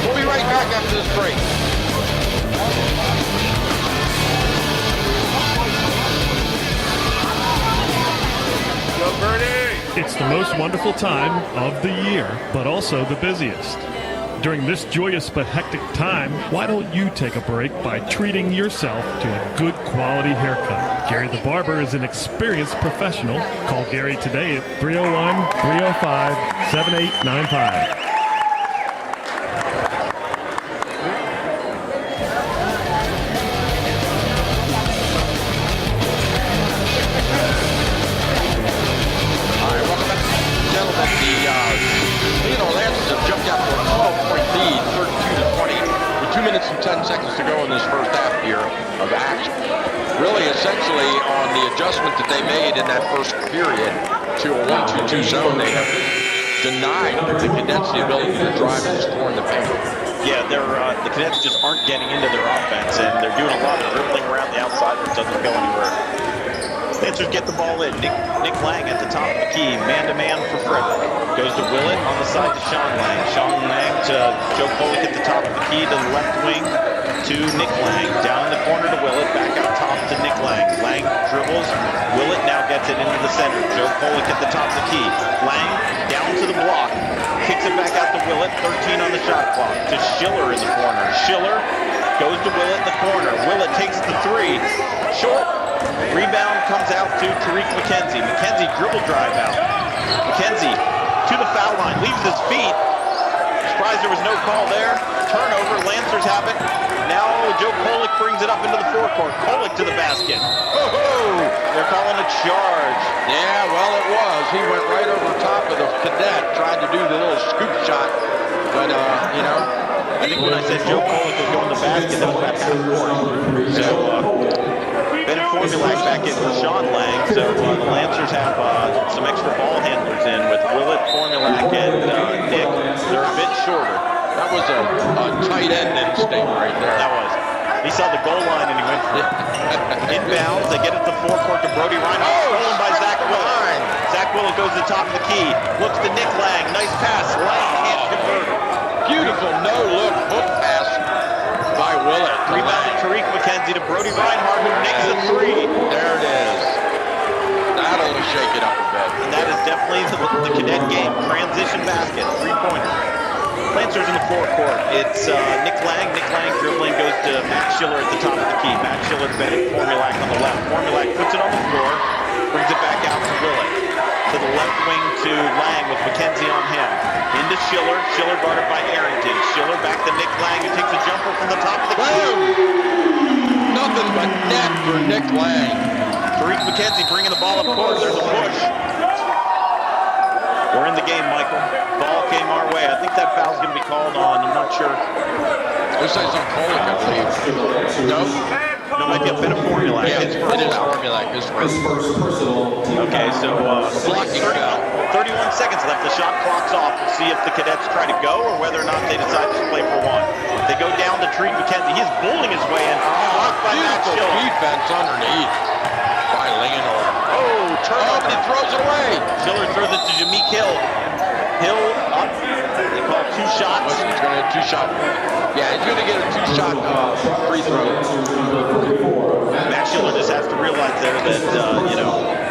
We'll be right back after this break. Go Birdie! It's the most wonderful time of the year, but also the busiest. During this joyous but hectic time, why don't you take a break by treating yourself to a good quality haircut? Gary the Barber is an experienced professional. Call Gary today at 301-305-7895. And 10 seconds to go in this first half here of action. Really, essentially, on the adjustment that they made in that first period to a 1-2-2 zone, they have denied the Cadets the ability to drive and score in the paint. Yeah, the Cadets just aren't getting into their offense, and they're doing a lot of dribbling around the outside, which doesn't go anywhere. Lancers get the ball in. Nick Lang at the top of the key. Man-to-man for Frederick. Goes to Willett on the side to Sean Lang. Sean Lang to Joe Kolick at the top of the key to the left wing to Nick Lang. Down in the corner to Willett. Back out top to Nick Lang. Lang dribbles. Willett now gets it into the center. Joe Kolick at the top of the key. Lang down to the block. Kicks it back out to Willett. 13 on the shot clock. To Schiller in the corner. Schiller goes to Willett in the corner. Willett takes the three. Short. Rebound comes out to Tariq McKenzie. McKenzie dribble drive out. McKenzie to the foul line, leaves his feet. Surprised there was no call there. Turnover, Lancers have it. Now Joe Kolick brings it up into the forecourt. Kolick to the basket. They're calling a charge. Yeah, well it was. He went right over top of the Cadet, tried to do the little scoop shot. But, I think when I said Joe Kolick was going to the basket, that was back half court. So, Ben Formulac back in for Sean Lang, so the Lancers have some extra ball handlers in with Willett, Formulac, and Nick. They're a bit shorter. That was a tight end instinct right there. That was. He saw the goal line and he went for it. Inbounds, they get it to the forecourt to Brody Reinhardt, stolen by Zach Willett. Zach Willett goes to the top of the key, looks to Nick Lang, nice pass, Lang can't convert. Beautiful no-look hook pass by Willett. Rebound to Tariq McKenzie to Brody Reinhardt, who makes the three. There it is. That'll shake it up a bit. And that is definitely the Cadet game. Transition basket, three-pointer. Lancers in the forecourt. It's Nick Lang. Nick Lang dribbling, goes to Matt Schiller at the top of the key. Matt Schiller bending Formulac on the left. Formulac puts it on the floor, brings it back out to Willett. To the left wing to Lang with McKenzie on him. Into Schiller. Schiller guarded by Arrington. Schiller back to Nick Lang, who takes a jumper from the top of the key. Nothing but net for Nick Lang. Tariq McKenzie bringing the ball up court. There's a push. We're in the game, Michael. Ball came our way. I think that foul's going to be called on. I'm not sure. This is on Kolek, I believe. No? No, it might be a bit of Formulac. Yeah, it is Formulac. Okay, so 31 seconds left. The shot clock's off. We'll see if the Cadets try to go or whether or not they decide to play for one. They go down to Tariq McKenzie. He's bowling his way in. Blocked by Matt Schiller. Defense underneath by Linganore. Oh, turnover, and he throws it away. Schiller throws it to Jameek Hill. Hill up. They call 2 shots. He's going to get a 2-shot. Yeah, he's going to get a 2-shot free throw. Matt Schiller just has to realize there that,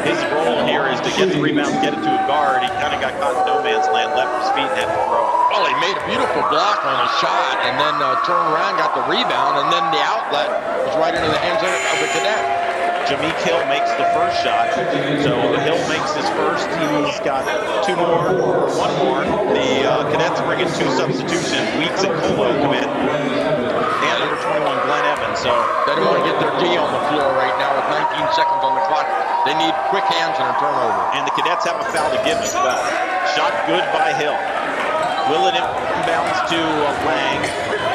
his role here is to get the rebound, get it to a guard. He kind of got caught in no man's land, left his feet, and had to throw it. Well, he made a beautiful block on a shot, and then turned around, got the rebound, and then the outlet was right into the hands of the Cadet. Jameek Hill makes the first shot. So Hill makes his first. He's got 2 more, 1 more. The Cadets bring in 2 substitutions. Weeks and Colo come in. And number 21, Glenn Evans. So they don't want to get their D on the floor right now with 19 seconds on the clock. They need quick hands and a turnover. And the Cadets have a foul to give as well. Shot good by Hill. Willett inbounds to Lang.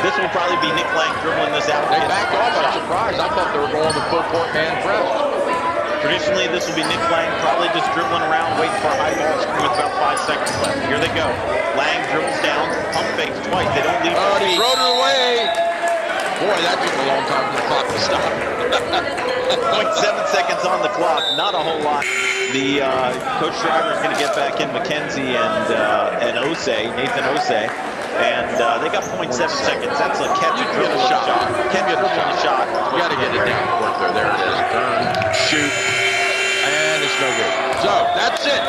This will probably be Nick Lang dribbling this out. They backed off. I'm surprised. I thought they were going to full court man press. Traditionally, this will be Nick Lang probably just dribbling around, waiting for a high ball screen with about 5 seconds left. Here they go. Lang dribbles down, pump fakes twice. They don't leave. Oh, he thrown it away. Boy, that took a long time for the clock to stop. 0.7 seconds on the clock. Not a whole lot. The Coach Shriver is going to get back in McKenzie and Osei, Nathan Osei. And they got 0.7 seconds. That's a catch and dribble shot. Can't get a shot. You got to get it down court there. There it is. Turn, shoot, and it's no good. So that's it.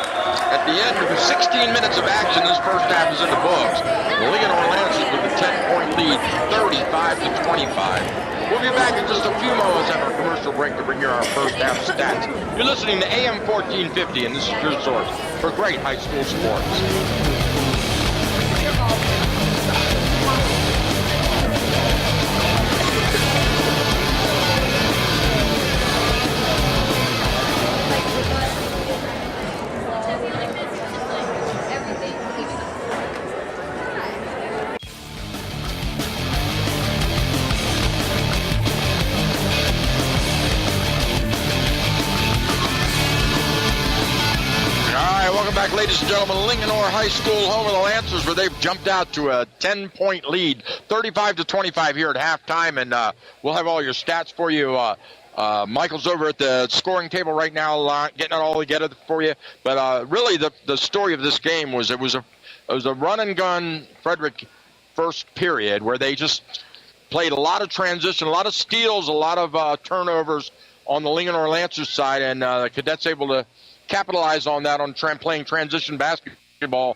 At the end of the 16 minutes of action, this first half is in the books. The Linganore Lancers with a 10-point lead, 35-25. We'll be back in just a few moments after a commercial break to bring you our first half stats. You're listening to AM 1450, and this is your source for great high school sports. Back, ladies and gentlemen, Linganore High School, home of the Lancers, where they've jumped out to a 10-point lead, 35-25 here at halftime, and we'll have all your stats for you. Michael's over at the scoring table right now, getting it all together for you. But really, the story of this game was it was a run and gun Frederick first period where they just played a lot of transition, a lot of steals, a lot of turnovers on the Linganore Lancers side, and the Cadets able to capitalize on that on playing transition basketball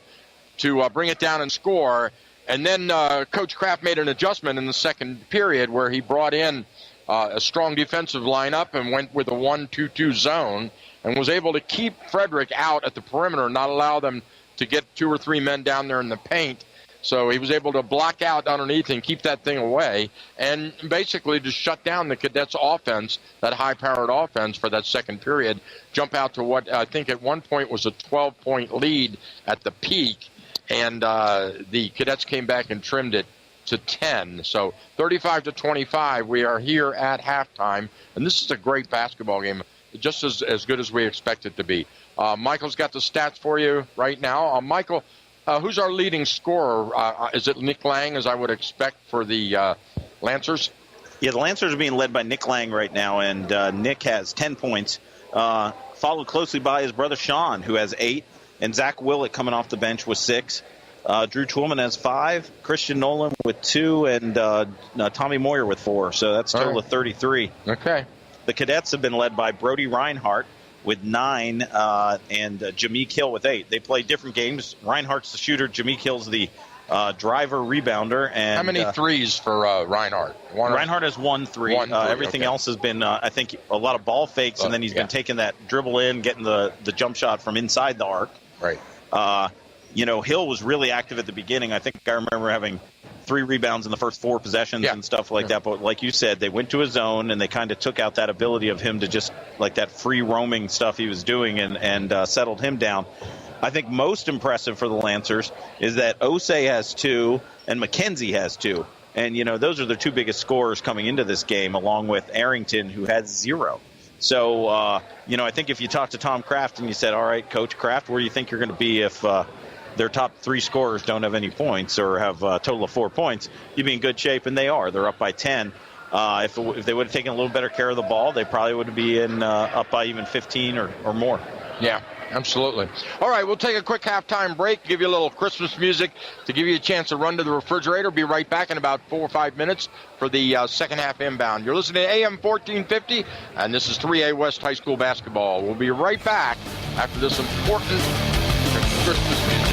to bring it down and score. And then Coach Kraft made an adjustment in the second period where he brought in a strong defensive lineup and went with a 1-2-2 zone and was able to keep Frederick out at the perimeter, not allow them to get 2 or 3 men down there in the paint. So he was able to block out underneath and keep that thing away and basically to shut down the Cadets' offense, that high-powered offense for that second period, jump out to what I think at one point was a 12-point lead at the peak, and the Cadets came back and trimmed it to 10. So 35-25, we are here at halftime, and this is a great basketball game, just as good as we expect it to be. Michael's got the stats for you right now. Michael, who's our leading scorer? Is it Nick Lang, as I would expect for the Lancers? Yeah, the Lancers are being led by Nick Lang right now, and Nick has 10 points, followed closely by his brother Sean, who has 8, and Zach Willett coming off the bench with 6. Drew Twillman has 5, Christian Nolan with 2, and Tommy Moyer with 4. So that's a total of 33. Okay. The Cadets have been led by Brody Reinhardt with 9 and Jameek Hill with 8. They play different games. Reinhardt's the shooter. Jameek Hill's the driver, rebounder. And how many threes for Reinhardt? Reinhardt has 1 3. Everything else has been, I think, a lot of ball fakes, and then he's been taking that dribble in, getting the jump shot from inside the arc. Right. Hill was really active at the beginning. I think I remember having 3 rebounds in the first 4 possessions and stuff like that. But like you said, they went to a zone, and they kind of took out that ability of him to just, like that free roaming stuff he was doing, and settled him down. I think most impressive for the Lancers is that Osei has 2 and McKenzie has 2. And, those are the 2 biggest scorers coming into this game, along with Arrington, who has 0. So, I think if you talk to Tom Kraft and you said, all right, Coach Kraft, where do you think you're going to be if their top 3 scorers don't have any points or have a total of 4 points, you'd be in good shape, and they are. They're up by 10. If they would have taken a little better care of the ball, they probably would be up by even 15 or more. Yeah, absolutely. All right, we'll take a quick halftime break, give you a little Christmas music to give you a chance to run to the refrigerator. Be right back in about 4 or 5 minutes for the second half inbound. You're listening to AM 1450, and this is 3A West High School basketball. We'll be right back after this important Christmas music.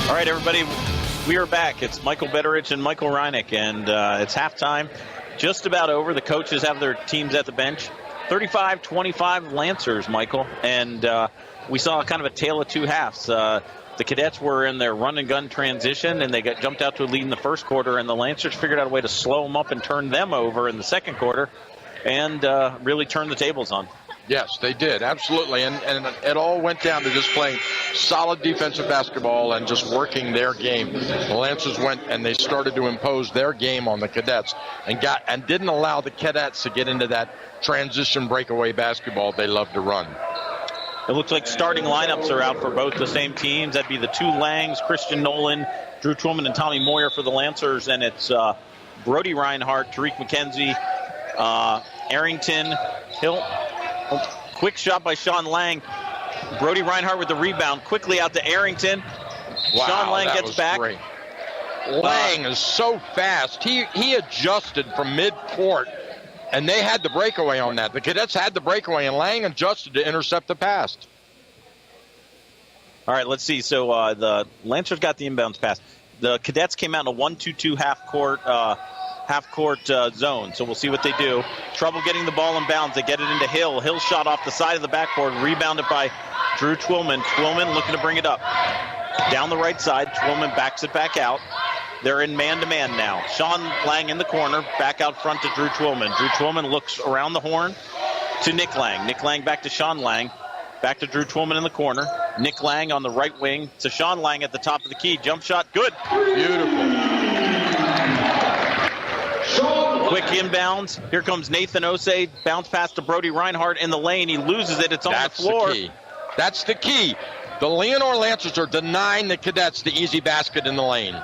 All right, everybody, we are back. It's Michael Betteridge and Michael Reinick, and it's halftime. Just about over. The coaches have their teams at the bench. 35-25 Lancers, Michael. And we saw kind of a tale of 2 halves. The Cadets were in their run-and-gun transition, and they got jumped out to a lead in the first quarter, and the Lancers figured out a way to slow them up and turn them over in the second quarter and really turn the tables on. Yes, they did, absolutely, and it all went down to just playing solid defensive basketball and just working their game. The Lancers went and they started to impose their game on the Cadets and didn't allow the Cadets to get into that transition breakaway basketball they love to run. It looks like starting lineups are out for both the same teams. That'd be the 2 Langs, Christian Nolan, Drew Twillman, and Tommy Moyer for the Lancers, and it's Brody Reinhardt, Tariq McKenzie, Arrington, Hill. Quick shot by Sean Lang. Brody Reinhardt with the rebound. Quickly out to Arrington. Wow, Sean Lang gets back. Great. Lang is so fast. He adjusted from mid-court, and they had the breakaway on that. The Cadets had the breakaway, and Lang adjusted to intercept the pass. All right, let's see. So the Lancers got the inbounds pass. The Cadets came out in a 1-2-2 half-court zone, so we'll see what they do. Trouble getting the ball in bounds. They get it into Hill. Hill shot off the side of the backboard, rebounded by Drew Twillman. Twillman looking to bring it up. Down the right side, Twillman backs it back out. They're in man-to-man now. Sean Lang in the corner, back out front to Drew Twillman. Drew Twillman looks around the horn to Nick Lang. Nick Lang back to Sean Lang. Back to Drew Twillman in the corner. Nick Lang on the right wing to Sean Lang at the top of the key. Jump shot, good. Beautiful. Quick inbounds. Here comes Nathan Osei. Bounce pass to Brody Reinhardt in the lane. He loses it. It's on the floor. That's the key. The Linganore Lancers are denying the Cadets the easy basket in the lane.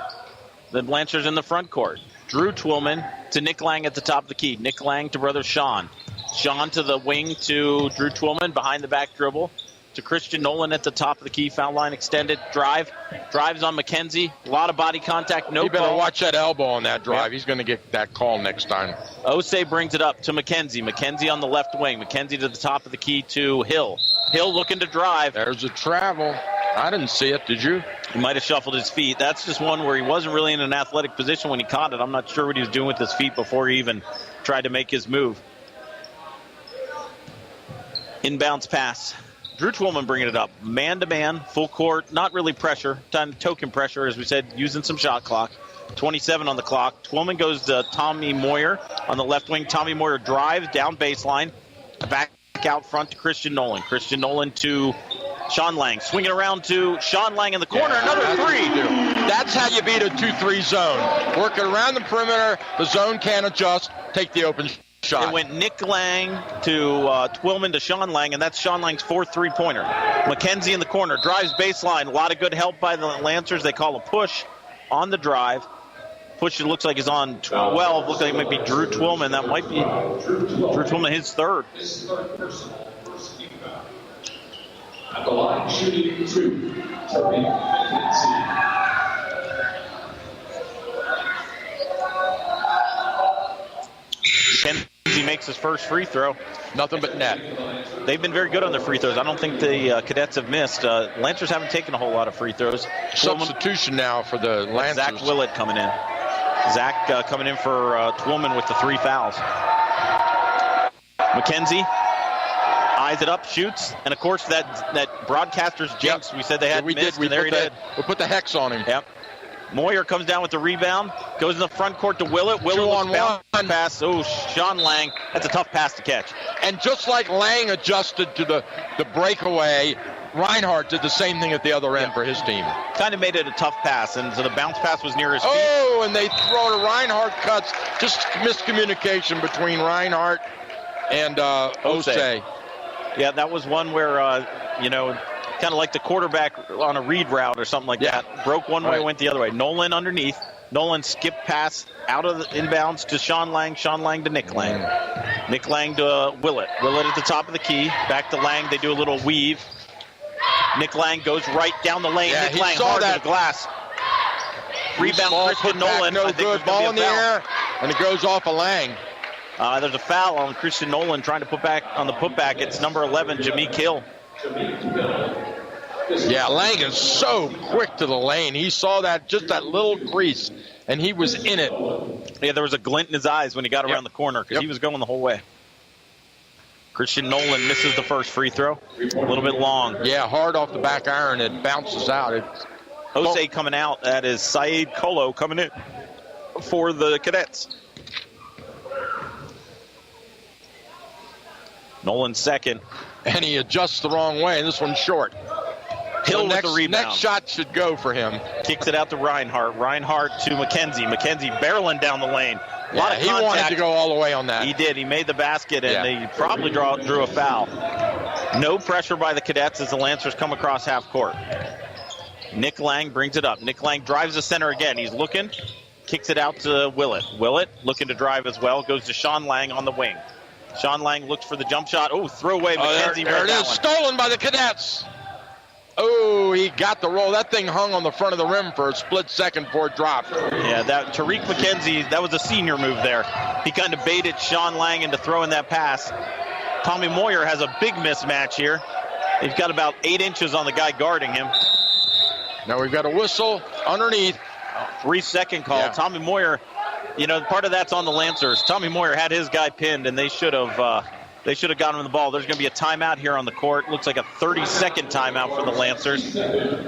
The Lancers in the front court. Drew Twillman to Nick Lang at the top of the key. Nick Lang to brother Sean. Sean to the wing to Drew Twillman behind the back dribble. To Christian Nolan at the top of the key. Foul line extended. Drives on McKenzie. A lot of body contact. No call. You better watch that elbow on that drive. Yep. He's going to get that call next time. Osei brings it up to McKenzie. McKenzie on the left wing. McKenzie to the top of the key to Hill. Hill looking to drive. There's a travel. I didn't see it. Did you? He might have shuffled his feet. That's just one where he wasn't really in an athletic position when he caught it. I'm not sure what he was doing with his feet before he even tried to make his move. Inbounds pass. Drew Twillman bringing it up. Man-to-man, full court, not really pressure. Token pressure, as we said, using some shot clock. 27 on the clock. Twillman goes to Tommy Moyer on the left wing. Tommy Moyer drives down baseline. Back out front to Christian Nolan. Christian Nolan to Sean Lang. Swinging around to Sean Lang in the corner. Another three. That's how you beat a 2-3 zone. Work it around the perimeter. The zone can't adjust. Take the open shot. It went Nick Lang to Twillman to Sean Lang, and that's Sean Lang's fourth three-pointer. McKenzie in the corner. Drives baseline. A lot of good help by the Lancers. They call a push on the drive. Push, it looks like, is on 12. Looks like it might be Drew Twillman. That might be Drew Twillman, his third. At the line, shooting 2. Kenzie makes his first free throw. Nothing but net. They've been very good on their free throws. I don't think the Cadets have missed. Lancers haven't taken a whole lot of free throws. Substitution now for the Lancers. Zach Willett coming in. Zach coming in for Twillman with the 3 fouls. McKenzie eyes it up, shoots, and of course that broadcaster's jinx. We said they had missed, and there he did. We put the hex on him. Yep. Moyer comes down with the rebound, goes in the front court to Willett. Willett on one pass. Oh, Sean Lang. That's a tough pass to catch. And just like Lang adjusted to the breakaway, Reinhardt did the same thing at the other end for his team. Kind of made it a tough pass, and so the bounce pass was near his feet. Oh, and they throw to Reinhardt cuts. Just miscommunication between Reinhardt and Osei. Yeah, that was one where, kind of like the quarterback on a read route or something like that. Broke one way, went the other way. Nolan underneath. Nolan skipped pass out of the inbounds to Sean Lang. Sean Lang to Nick Lang. Nick Lang to Willett. Willett at the top of the key. Back to Lang. They do a little weave. Nick Lang goes right down the lane. Yeah, Nick Lang hard to the glass. Rebound Christian Nolan. No good. Ball in the air, and it goes off of Lang. There's a foul on Christian Nolan trying to put back on the putback. It's number 11, Jameek Hill. Yeah, Lang is so quick to the lane. He saw just that little crease, and he was in it. Yeah, there was a glint in his eyes when he got around the corner because he was going the whole way. Christian Nolan misses the first free throw. A little bit long. Yeah, hard off the back iron. It bounces out. Jose coming out. That is Saeed Kolo coming in for the Cadets. Nolan second. And he adjusts the wrong way, and this one's short. Hill with the rebound. Next shot should go for him. Kicks it out to Reinhardt. Reinhardt to McKenzie. McKenzie barreling down the lane. A lot of he contact. wanted to go all the way on that. He did. He made the basket, and they probably drew a foul. No pressure by the Cadets as the Lancers come across half court. Nick Lang brings it up. Nick Lang drives the center again. He's looking. Kicks it out to Willett. Willett looking to drive as well. Goes to Sean Lang on the wing. Sean Lang looks for the jump shot. Oh, throwaway. McKenzie. There it is. Stolen by the Cadets. Oh, he got the roll. That thing hung on the front of the rim for a split second before it dropped. Yeah, Tariq McKenzie, that was a senior move there. He kind of baited Sean Lang into throwing that pass. Tommy Moyer has a big mismatch here. He's got about 8 inches on the guy guarding him. Now we've got a whistle underneath. 3-second call. Yeah. Tommy Moyer, part of that's on the Lancers. Tommy Moyer had his guy pinned, and they should have gotten him the ball. There's going to be a timeout here on the court. Looks like a 30-second timeout for the Lancers.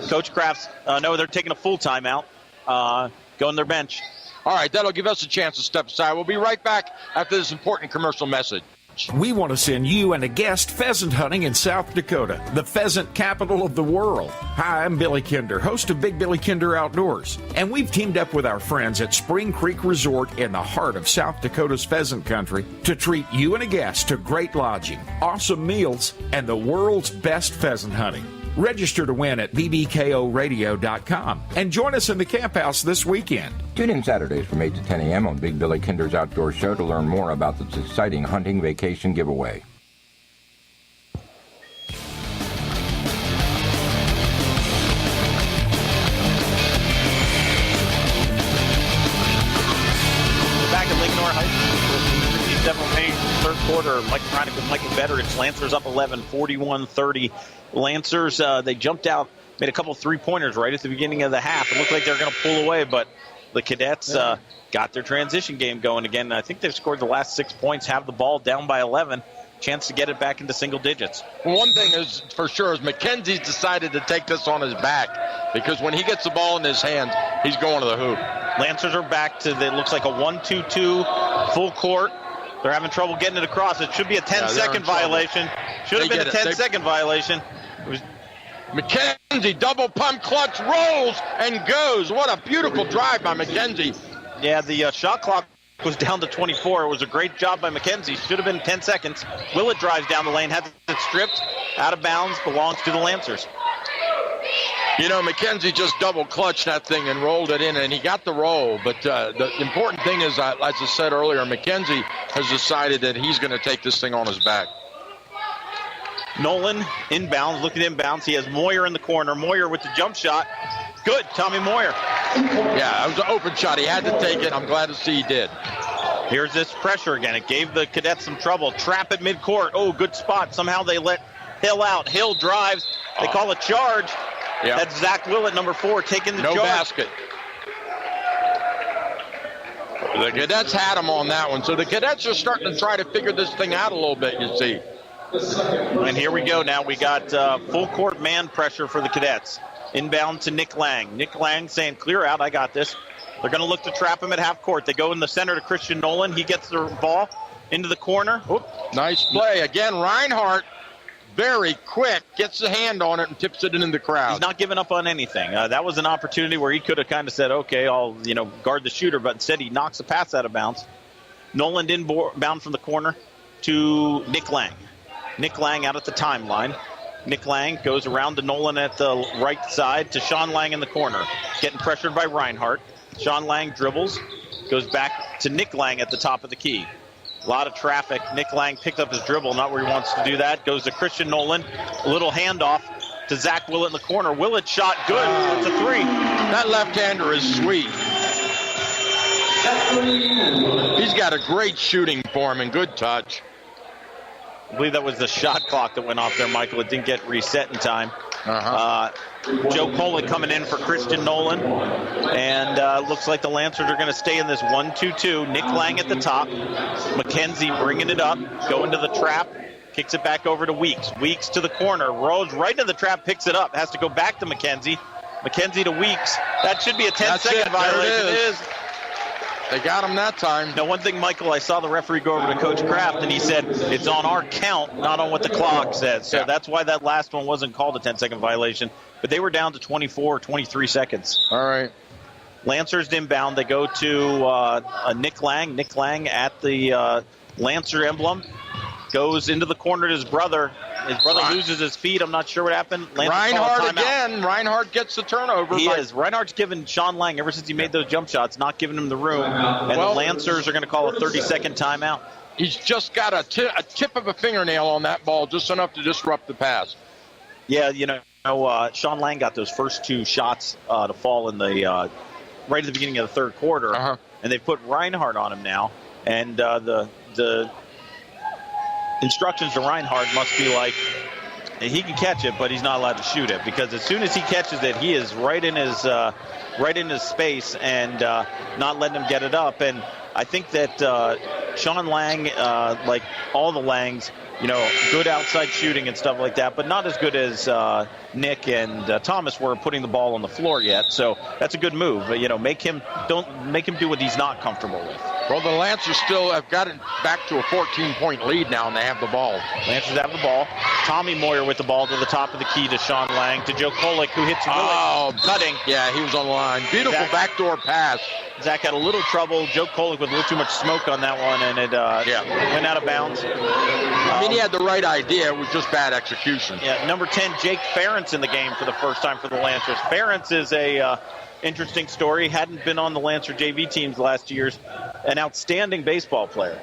Coach Crafts, they're taking a full timeout. Going to their bench. All right, that'll give us a chance to step aside. We'll be right back after this important commercial message. We want to send you and a guest pheasant hunting in South Dakota, the pheasant capital of the world. Hi, I'm Billy Kinder, host of Big Billy Kinder Outdoors, and we've teamed up with our friends at Spring Creek Resort in the heart of South Dakota's pheasant country to treat you and a guest to great lodging, awesome meals, and the world's best pheasant hunting. Register to win at bbkoradio.com and join us in the camp house this weekend. Tune in Saturdays from 8 to 10 a.m. on Big Billy Kinder's Outdoor Show to learn more about this exciting hunting vacation giveaway. Back at Linganore High School, 57 May, third quarter. Mike Reinick with Michael Betteridge. Lancers up 11, 41-30. Lancers, they jumped out, made a couple 3-pointers right at the beginning of the half. It looked like they were going to pull away, but the Cadets got their transition game going again. I think they've scored the last 6 points, have the ball down by 11. Chance to get it back into single digits. One thing is for sure is McKenzie's decided to take this on his back because when he gets the ball in his hands, He's going to the hoop. Lancers are back to, it looks like a 1-2-2 full court. They're having trouble getting it across. It should be a 10-second violation. Should have been a 10-second violation. It was McKenzie, double pump clutch, rolls and goes. What a beautiful drive by McKenzie. Yeah, the shot clock was down to 24. It was a great job by McKenzie. Should have been 10 seconds. Willett drives down the lane, has it stripped, out of bounds, belongs to the Lancers. You know, McKenzie just double clutched that thing and rolled it in, and he got the roll. But the important thing is, as I said earlier, McKenzie has decided that he's going to take this thing on his back. Nolan inbounds, looking inbounds. He has Moyer in the corner. Moyer with the jump shot. Good, Tommy Moyer. Yeah, it was an open shot. He had to take it. I'm glad to see he did. Here's this pressure again. It gave the Cadets some trouble. Trap at midcourt. Oh, good spot. Somehow they let Hill out. Hill drives. They call a charge. Yep. That's Zach Willett, number 4, taking the charge. No basket. The Cadets had him on that one. So the Cadets are starting to try to figure this thing out a little bit, you see. And here we go now. We got full court man pressure for the Cadets. Inbound to Nick Lang. Nick Lang saying, clear out, I got this. They're going to look to trap him at half court. They go in the center to Christian Nolan. He gets the ball into the corner. Oop, nice play. Again, Reinhardt, very quick, gets a hand on it and tips it into the crowd. He's not giving up on anything. That was an opportunity where he could have kind of said, okay, I'll guard the shooter, but instead he knocks the pass out of bounds. Nolan inbound from the corner to Nick Lang. Nick Lang out at the timeline. Nick Lang goes around to Nolan at the right side to Sean Lang in the corner. Getting pressured by Reinhardt. Sean Lang dribbles, goes back to Nick Lang at the top of the key. A lot of traffic. Nick Lang picked up his dribble, not where he wants to do that. Goes to Christian Nolan. A little handoff to Zach Willett in the corner. Willett shot good. It's a 3. That left-hander is sweet. He's got a great shooting form and good touch. I believe that was the shot clock that went off there, Michael. It didn't get reset in time. Joe Kolek coming in for Christian Nolan. And looks like the Lancers are going to stay in this 1-2-2. Nick Lang at the top. McKenzie bringing it up. Going to the trap. Kicks it back over to Weeks. Weeks to the corner. Rolls right into the trap. Picks it up. Has to go back to McKenzie. McKenzie to Weeks. That should be a 10-second violation. It is. They got him that time. Now, one thing, Michael, I saw the referee go over to Coach Kraft, and he said it's on our count, not on what the clock says. So that's why that last one wasn't called a 10-second violation. But they were down to 24 or 23 seconds. All right. Lancers inbound. They go to Nick Lang. Nick Lang at the Lancer emblem. Goes into the corner to his brother. His brother loses his feet. I'm not sure what happened. Reinhardt again. Reinhardt gets the turnover. He is. Reinhardt's given Sean Lang, ever since he made those jump shots, not giving him the room. And the Lancers are going to call a 30-second timeout. He's just got a tip of a fingernail on that ball, just enough to disrupt the pass. Yeah, Sean Lang got those first 2 shots to fall in the right at the beginning of the third quarter. And they put Reinhardt on him now. And the instructions to Reinhardt must be like, he can catch it, but he's not allowed to shoot it, because as soon as he catches it, he is right in his space and not letting him get it up. And I think that Sean Lang, like all the Langs, good outside shooting and stuff like that, but not as good as Nick and Thomas were putting the ball on the floor yet. So that's a good move. But, don't make him do what he's not comfortable with. Well, the Lancers still have got it back to a 14-point lead now, and they have the ball. Lancers have the ball. Tommy Moyer with the ball to the top of the key to Sean Lang, to Joe Kolek, who hits Willett, cutting. Yeah, he was on the line. Beautiful backdoor pass. Zach had a little trouble. Joe Kolek with a little too much smoke on that one, and it went out of bounds. I mean, he had the right idea. It was just bad execution. Yeah, number 10, Jake Ferentz in the game for the first time for the Lancers. Ferentz is a interesting story. Hadn't been on the Lancer JV teams the last 2 years. An outstanding baseball player.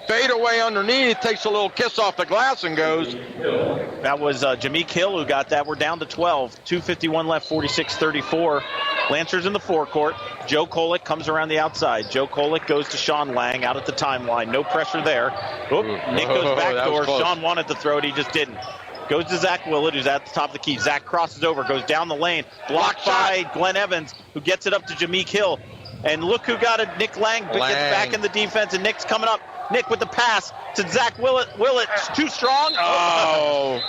Fade away underneath, takes a little kiss off the glass and goes. That was Jameek Hill who got that. We're down to 12. 2:51 left, 46-34. Lancers in the forecourt. Joe Kolek comes around the outside. Joe Kolek goes to Sean Lang out at the timeline. No pressure there. Nick goes backdoor. Sean wanted to throw it. He just didn't. Goes to Zach Willett, who's at the top of the key. Zach crosses over, goes down the lane. Blocked by Glenn Evans, who gets it up to Jameek Hill. And look who got it. Nick Lang gets back in the defense, and Nick's coming up. Nick with the pass to Zach Willett. Willett's too strong. Oh.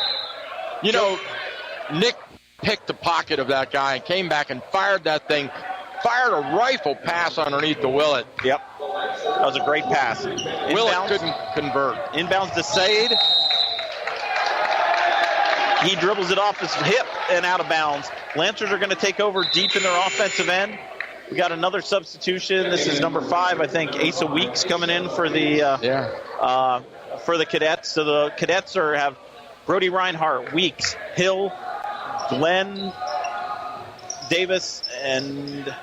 Nick picked the pocket of that guy and came back and fired that thing fired a rifle pass underneath the Willett. Yep. That was a great pass. Willett couldn't convert. Inbounds to Said. He dribbles it off his hip and out of bounds. Lancers are going to take over deep in their offensive end. We got another substitution. This is number 5, I think. Asa Weeks coming in for the Cadets. So the Cadets have Brody Reinhardt, Weeks, Hill, Glenn Davis, and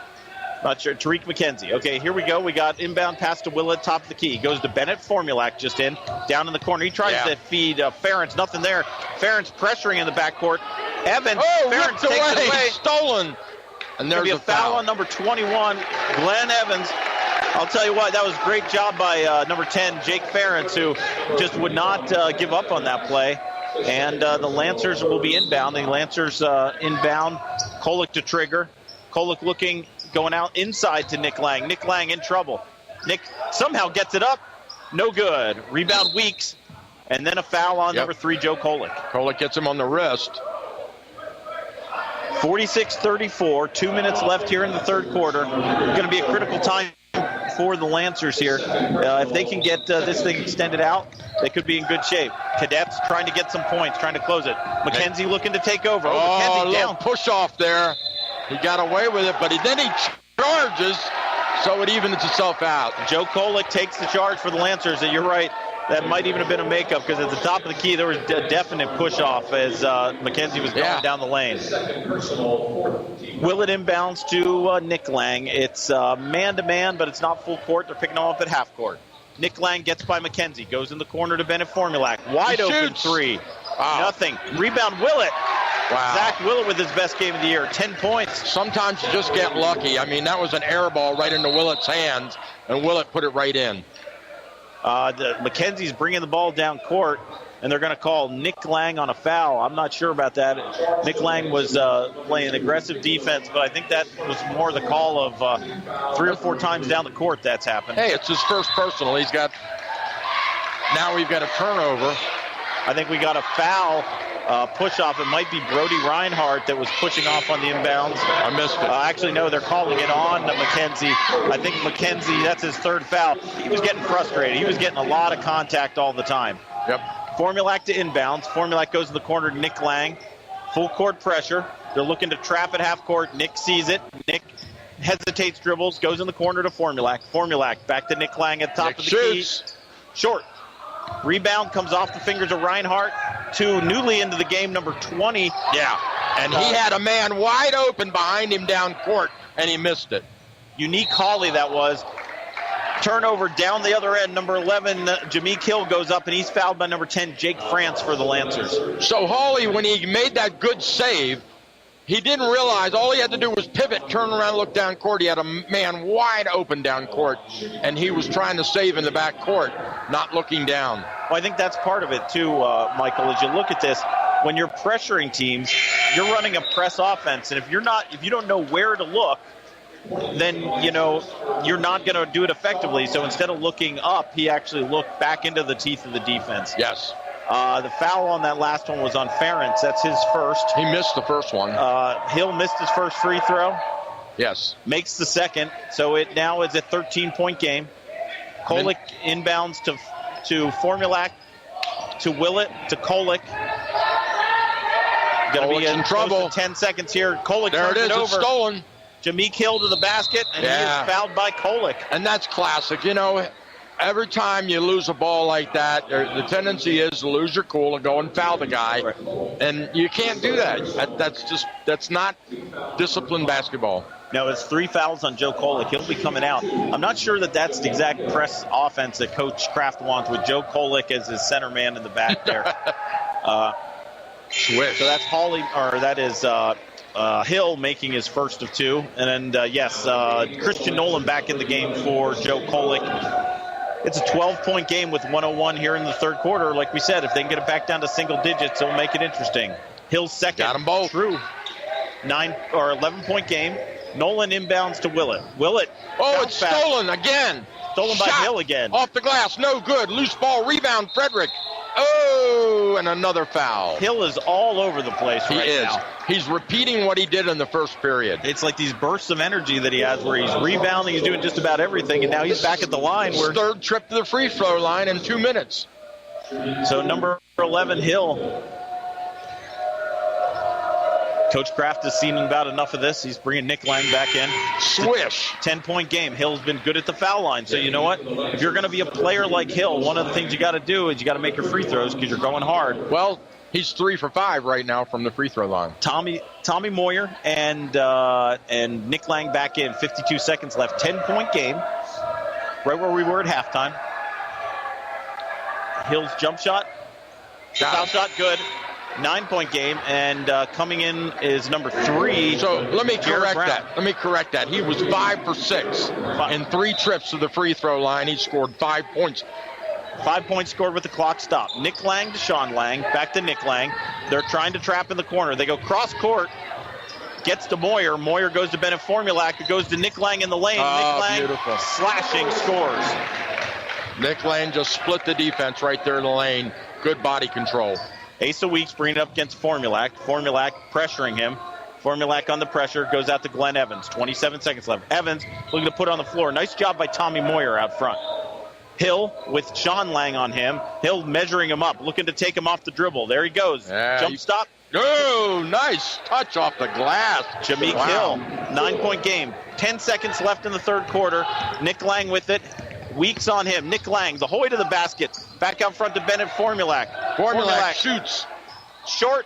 not sure, Tariq McKenzie. Okay, here we go. We got inbound pass to Willett, top of the key. Goes to Bennett. Formulac just in. Down in the corner. He tries to feed Ferentz. Nothing there. Ferentz pressuring in the backcourt. Evans. Ferentz takes it away. Stolen. And there's a foul on number 21, Glenn Evans. I'll tell you what, that was a great job by number 10, Jake Ferentz, who just would not give up on that play. And the Lancers will be inbound. The Lancers inbound. Kolick to trigger. Kolick going out inside to Nick Lang. Nick Lang in trouble. Nick somehow gets it up. No good. Rebound Weeks. And then a foul on number 3, Joe Kolick. Kolick gets him on the wrist. 46-34, 2 minutes left here in the third quarter. Going to be a critical time for the Lancers here. If they can get this thing extended out, they could be in good shape. Cadets trying to get some points, trying to close it. McKenzie looking to take over. McKenzie down. Push off there. He got away with it, but then he charges, so it evens itself out. Joe Kolick takes the charge for the Lancers. And you're right. That might even have been a makeup because at the top of the key there was a definite push-off as McKenzie was going down the lane. Willett inbounds to Nick Lang. It's man-to-man, but it's not full court. They're picking him up at half court. Nick Lang gets by McKenzie. Goes in the corner to Bennett Formulac. Wide open 3. Nothing. Rebound Willett. Wow. Zach Willett with his best game of the year. 10 points. Sometimes you just get lucky. I mean, that was an air ball right into Willett's hands, and Willett put it right in. McKenzie's bringing the ball down court, and they're going to call Nick Lang on a foul. I'm not sure about that. Nick Lang was playing aggressive defense, but I think that was more the call of 3 or 4 times down the court that's happened. Hey, it's his first personal. Now we've got a turnover. I think we got a foul. Push-off. It might be Brody Reinhardt that was pushing off on the inbounds. I missed it. Actually, no, they're calling it on McKenzie. I think McKenzie, that's his third foul. He was getting frustrated. He was getting a lot of contact all the time. Yep. Formulac to inbounds. Formulac goes in the corner to Nick Lang. Full court pressure. They're looking to trap at half court. Nick sees it. Nick hesitates, dribbles, goes in the corner to Formulac. Formulac back to Nick Lang at top of the key. Short. Rebound comes off the fingers of Reinhardt to newly into the game, number 20. Yeah, and he had a man wide open behind him down court, and he missed it. Unique Hawley that was. Turnover down the other end. Number 11, Jameek Hill goes up, and he's fouled by number 10, Jake France for the Lancers. So Hawley, when he made that good save, he didn't realize all he had to do was pivot, turn around, look down court. He had a man wide open down court, and he was trying to save in the back court, not looking down. Well, I think that's part of it, too, Michael, as you look at this. When you're pressuring teams, you're running a press offense, and if you don't know where to look, then, you're not going to do it effectively. So instead of looking up, he actually looked back into the teeth of the defense. Yes. The foul on that last one was on Ferentz. That's his first. He missed the first one. Hill missed his first free throw. Yes. Makes the second. So it now is a 13-point game. Kolick inbounds to Formulac, to Willett, to Kolick. Going to be in trouble. 10 seconds here. Kolick turns it over. It's stolen. Jameek Hill to the basket, and he is fouled by Kolick. And that's classic. Every time you lose a ball like that, the tendency is to lose your cool and go and foul the guy. Right. And you can't do that. That's not disciplined basketball. No, it's 3 fouls on Joe Kolick. He'll be coming out. I'm not sure that's the exact press offense that Coach Kraft wants with Joe Kolick as his center man in the back there. Switch. So that's Hill making his first of 2. And then, Christian Nolan back in the game for Joe Kolick. It's a 12-point game with 1:01 here in the third quarter. Like we said, if they can get it back down to single digits, it'll make it interesting. Hill's second. Got them both. True. 11-point game. Nolan inbounds to Willett. Willett. Oh, it's stolen again. Stolen by Hill again. Off the glass. No good. Loose ball. Rebound. Frederick. Oh, and another foul. Hill is all over the place right now. He's repeating what he did in the first period. It's like these bursts of energy that he has where he's rebounding, he's doing just about everything, and now he's back at the line. His third trip to the free throw line in 2 minutes. So number 11, Hill. Coach Kraft has seen about enough of this. He's bringing Nick Lang back in. Swish. 10-point game. Hill's been good at the foul line. So you know what? If you're going to be a player like Hill, one of the things you got to do is you got to make your free throws because you're going hard. Well, he's 3 for 5 right now from the free throw line. Tommy Moyer and Nick Lang back in. 52 seconds left. 10-point game. Right where we were at halftime. Hill's jump shot. Foul shot good. 9-point game, and coming in is number 3. So let me correct that. He was 5 for 6 in 3 trips to the free throw line. He scored 5 points. 5 points scored with the clock stopped. Nick Lang to Sean Lang. Back to Nick Lang. They're trying to trap in the corner. They go cross court. Gets to Moyer. Moyer goes to Bennett Formulac. It goes to Nick Lang in the lane. Nick Lang beautiful. Slashing scores. Nick Lang just split the defense right there in the lane. Good body control. Asa Weeks bringing it up against Formulac. Formulac pressuring him. Formulac on the pressure. Goes out to Glenn Evans. 27 seconds left. Evans looking to put on the floor. Nice job by Tommy Moyer out front. Hill with Sean Lang on him. Hill measuring him up. Looking to take him off the dribble. There he goes. Jump stop. Oh, nice touch off the glass. Jameek Hill. 9-point game. 10 seconds left in the third quarter. Nick Lang with it. Weeks on him. Nick Lang, the Hoy to the basket. Back out front to Bennett Formulac. Formulac shoots. Short.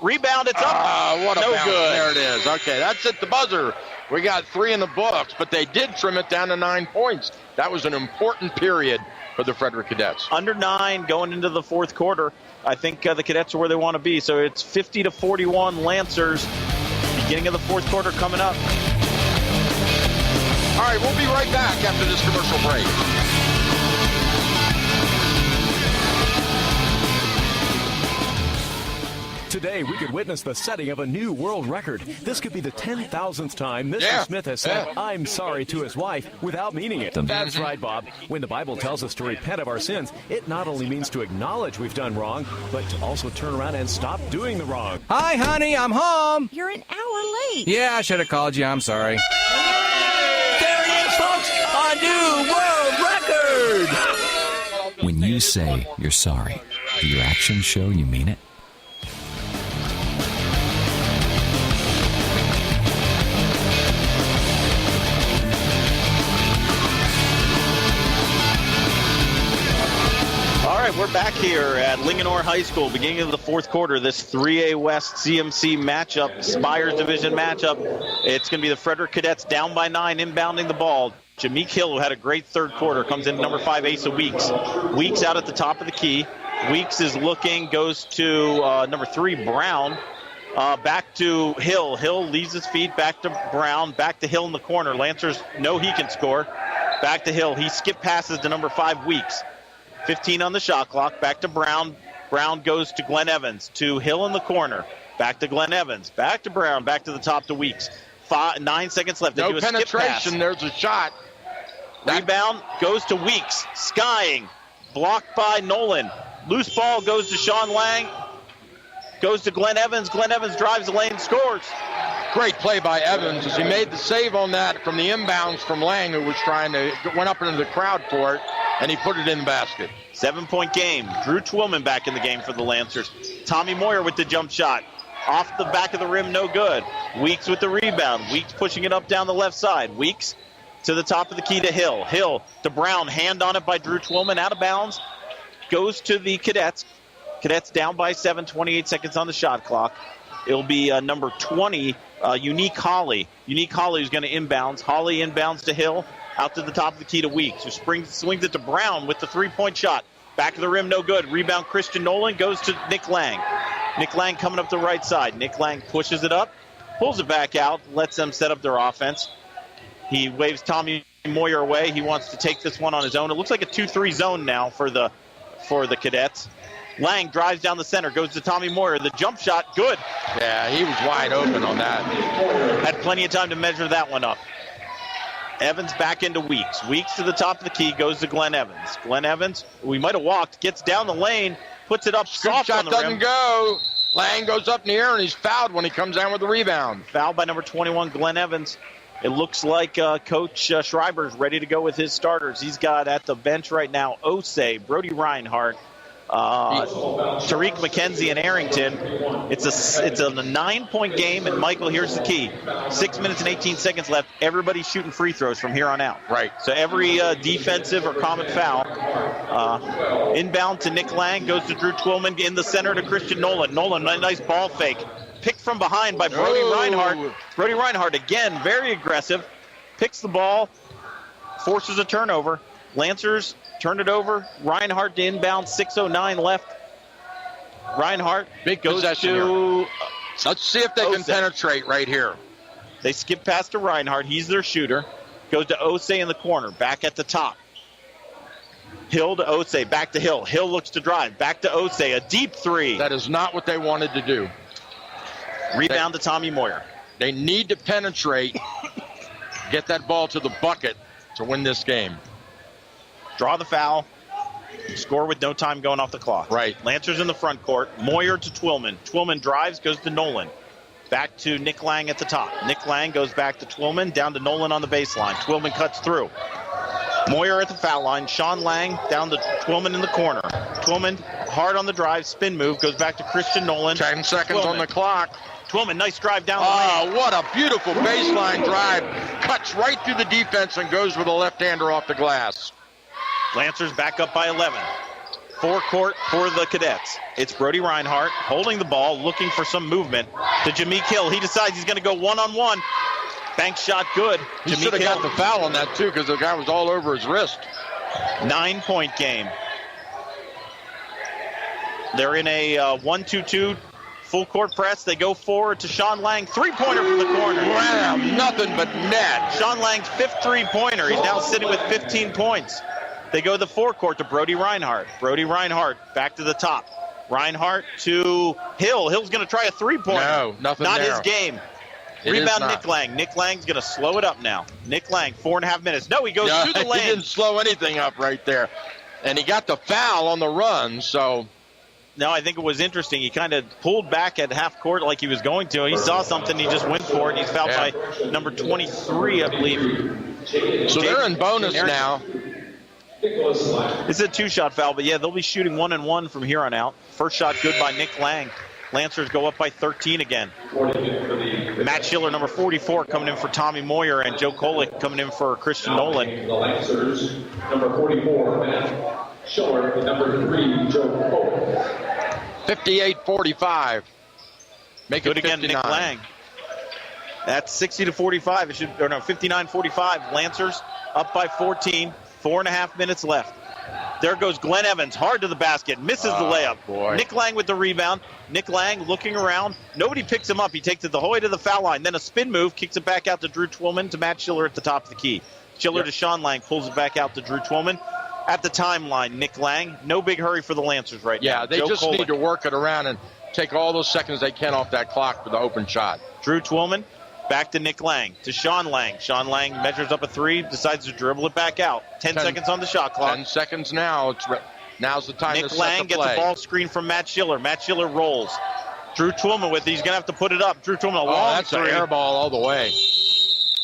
Rebound. It's up. What a no bounce. good. There it is. Okay, that's at the buzzer. We got 3 in the books, but they did trim it down to 9 points. That was an important period for the Frederick Cadets. Under 9 going into the fourth quarter. I think the Cadets are where they want to be. So it's 50-41 Lancers. Beginning of the fourth quarter coming up. All right, we'll be right back after this commercial break. Today, we could witness the setting of a new world record. This could be the 10,000th time Mr. Smith has said, I'm sorry to his wife without meaning it. That's right, Bob. When the Bible tells us to repent of our sins, it not only means to acknowledge we've done wrong, but to also turn around and stop doing the wrong. Hi, honey, I'm home. You're an hour late. Yeah, I should have called you. I'm sorry. There it is, folks! A new world record! When you say you're sorry, do your actions show you mean it? All right, we're back here at Linganore High School, beginning of the fourth quarter. This 3A West CMC matchup, Spires Division matchup. It's going to be the Frederick Cadets down by 9, inbounding the ball. Jameek Hill, who had a great third quarter, comes in number 5, Asa Weeks. Weeks out at the top of the key. Weeks is looking, goes to number 3, Brown. Back to Hill. Hill leaves his feet, back to Brown, back to Hill in the corner. Lancers know he can score. Back to Hill. He skip passes to number 5, Weeks. 15 on the shot clock. Back to Brown. Brown goes to Glenn Evans. To Hill in the corner. Back to Glenn Evans. Back to Brown. Back to the top to Weeks. 9 seconds left. They No do a skip penetration. pass. There's a shot. Rebound goes to Weeks. Skying. Blocked by Nolan. Loose ball goes to Sean Lang. Goes to Glenn Evans. Glenn Evans drives the lane, scores. Great play by Evans as he made the save on that from the inbounds from Lang, who was went up into the crowd for it, and he put it in the basket. 7-point game. Drew Twillman back in the game for the Lancers. Tommy Moyer with the jump shot. Off the back of the rim, no good. Weeks with the rebound. Weeks pushing it up down the left side. Weeks to the top of the key to Hill. Hill to Brown. Hand on it by Drew Twillman. Out of bounds. Goes to the Cadets. Cadets down by 7, 28 seconds on the shot clock. It'll be number 20, Unique Holly. Unique Holly is going to inbounds. Holly inbounds to Hill. Out to the top of the key to Weeks, who swings it to Brown with the three-point shot. Back of the rim, no good. Rebound, Christian Nolan goes to Nick Lang. Nick Lang coming up the right side. Nick Lang pushes it up, pulls it back out, lets them set up their offense. He waves Tommy Moyer away. He wants to take this one on his own. It looks like a 2-3 zone now for the Cadets. Lang drives down the center, goes to Tommy Moyer. The jump shot, good. Yeah, he was wide open on that. Had plenty of time to measure that one up. Evans back into Weeks. Weeks to the top of the key, goes to Glenn Evans. Glenn Evans, we might have walked, gets down the lane, puts it up Scoop soft shot on the doesn't rim. go. Lang goes up in the air, and he's fouled when he comes down with the rebound. Fouled by number 21, Glenn Evans. It looks like Coach Schreiber's ready to go with his starters. He's got at the bench right now Osei, Brody Reinhardt, Tariq McKenzie, and Arrington. It's a 9-point game, and Michael, here's the key. 6 minutes and 18 seconds left. Everybody's shooting free throws from here on out. Right. So every defensive or common foul. Inbound to Nick Lang, goes to Drew Twillman, in the center to Christian Nolan. Nolan, nice ball fake. Picked from behind by Brody Reinhardt. Brody Reinhardt, again, very aggressive. Picks the ball, forces a turnover. Lancers turn it over. Reinhardt to inbound, 6:09 left. Reinhardt big goes possession to... here. Let's see if they can penetrate right here. They skip past to Reinhardt. He's their shooter. Goes to Osei in the corner, back at the top. Hill to Osei, back to Hill. Hill looks to drive, back to Osei, a deep three. That is not what they wanted to do. Rebound to Tommy Moyer. They need to penetrate, get that ball to the bucket to win this game. Draw the foul, score with no time going off the clock. Right. Lancers in the front court. Moyer to Twillman. Twillman drives, goes to Nolan. Back to Nick Lang at the top. Nick Lang goes back to Twillman, down to Nolan on the baseline. Twillman cuts through. Moyer at the foul line. Sean Lang down to Twillman in the corner. Twillman hard on the drive, spin move, goes back to Christian Nolan. 10 seconds on the clock. Twillman, nice drive down the lane. Oh, what a beautiful baseline drive. Cuts right through the defense and goes with a left-hander off the glass. Lancers back up by 11. Forecourt for the Cadets. It's Brody Reinhardt holding the ball, looking for some movement to Jameek Hill. He decides he's going to go one-on-one. Bank shot good. He should have got the foul on that, too, because the guy was all over his wrist. 9-point game. They're in a 1-2-2 full court press. They go forward to Sean Lang. Three-pointer from the corner. Wow, nothing but net. Sean Lang's fifth three-pointer. He's now sitting with 15 points. They go to the forecourt to Brody Reinhardt. Brody Reinhardt back to the top. Reinhardt to Hill. Hill's going to try a three-pointer. No, nothing Not there. his game. It Rebound is not. Nick Lang. Nick Lang's going to slow it up now. Nick Lang, 4.5 minutes. No, he goes to the lane. He didn't slow anything up right there. And he got the foul on the run, so... No, I think it was interesting. He kind of pulled back at half court like he was going to. He saw something. He just went for it. He's fouled by number 23, I believe. So they're in bonus now. It's a two-shot foul, but yeah, they'll be shooting 1-1 from here on out. First shot good by Nick Lang. Lancers go up by 13 again. Matt Schiller, number 44, coming in for Tommy Moyer, and Joe Kolick coming in for Christian Nolan. The Lancers, number 44, Matt Schiller, and number 3, Joe Kolick. 58-45. Make Good it 59. again, Nick Lang. That's 60-45. It should, or no, 59-45. Lancers up by 14. 4.5 minutes left. There goes Glenn Evans, hard to the basket, misses the layup. Boy. Nick Lang with the rebound. Nick Lang looking around. Nobody picks him up. He takes it the whole way to the foul line. Then a spin move, kicks it back out to Drew Twillman to Matt Schiller at the top of the key. Schiller to Sean Lang, pulls it back out to Drew Twillman. At the timeline, Nick Lang. No big hurry for the Lancers right now. Yeah, they Joe just Kolick. need to work it around and take all those seconds they can off that clock for the open shot. Drew Twillman. Back to Nick Lang, to Sean Lang. Sean Lang measures up a three, decides to dribble it back out. 10 seconds on the shot clock. 10 seconds now. Now's the time Nick to set Lang the gets play. the ball screen from Matt Schiller. Matt Schiller rolls. Drew Twillman with it. He's going to have to put it up. Drew Twillman, a long That's three. an air ball all the way.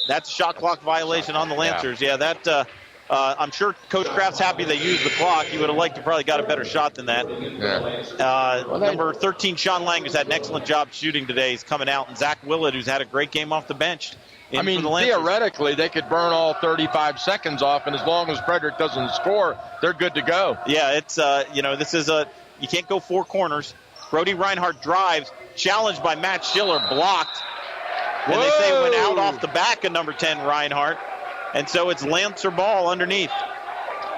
That's a shot clock violation on the Lancers. Yeah, that... I'm sure Coach Kraft's happy they used the clock. He would have liked to probably got a better shot than that. Yeah. Number 13, Sean Lang, who's had an excellent job shooting today, is coming out. And Zach Willett, who's had a great game off the bench. I mean, theoretically, they could burn all 35 seconds off, and as long as Frederick doesn't score, they're good to go. Yeah, it's, this is you can't go four corners. Brody Reinhardt drives, challenged by Matt Schiller, blocked. And they say it went out off the back of number 10, Reinhardt. And so it's Lancer ball underneath.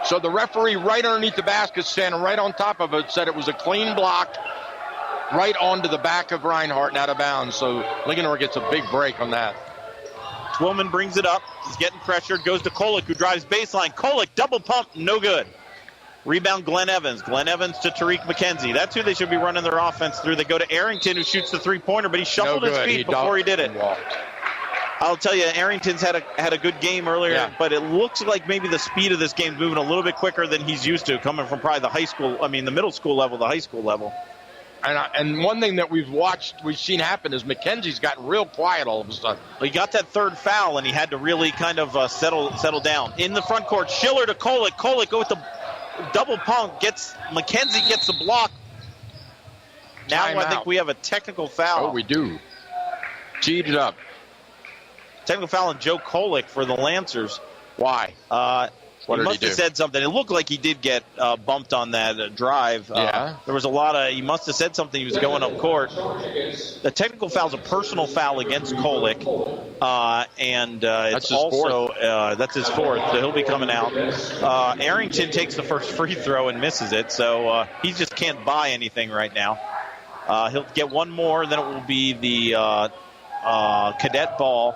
So the referee right underneath the basket, standing right on top of it, said it was a clean block right onto the back of Reinhardt and out of bounds. So Linganore gets a big break on that. Twillman brings it up. He's getting pressured. Goes to Kolick, who drives baseline. Kolick, double pump, no good. Rebound, Glenn Evans. Glenn Evans to Tariq McKenzie. That's who they should be running their offense through. They go to Arrington, who shoots the three-pointer, but he shuffled his feet before he did it. I'll tell you, Arrington's had a good game earlier, but it looks like maybe the speed of this game is moving a little bit quicker than he's used to, coming from probably the middle school level, the high school level. And one thing that we've seen happen is McKenzie's gotten real quiet all of a sudden. He got that third foul, and he had to really kind of settle down. In the front court, Schiller to Kolick. Kolick go with the double pump. McKenzie gets the block. Now I think we have a technical foul. Oh, we do. Teed it up. Technical foul on Joe Kolick for the Lancers. Why? He must have said something. It looked like he did get bumped on that drive. There was he must have said something. He was going up court. The technical foul is a personal foul against Kolick. And it's also, that's his fourth. So he'll be coming out. Arrington takes the first free throw and misses it. So he just can't buy anything right now. He'll get one more, then it will be the cadet ball.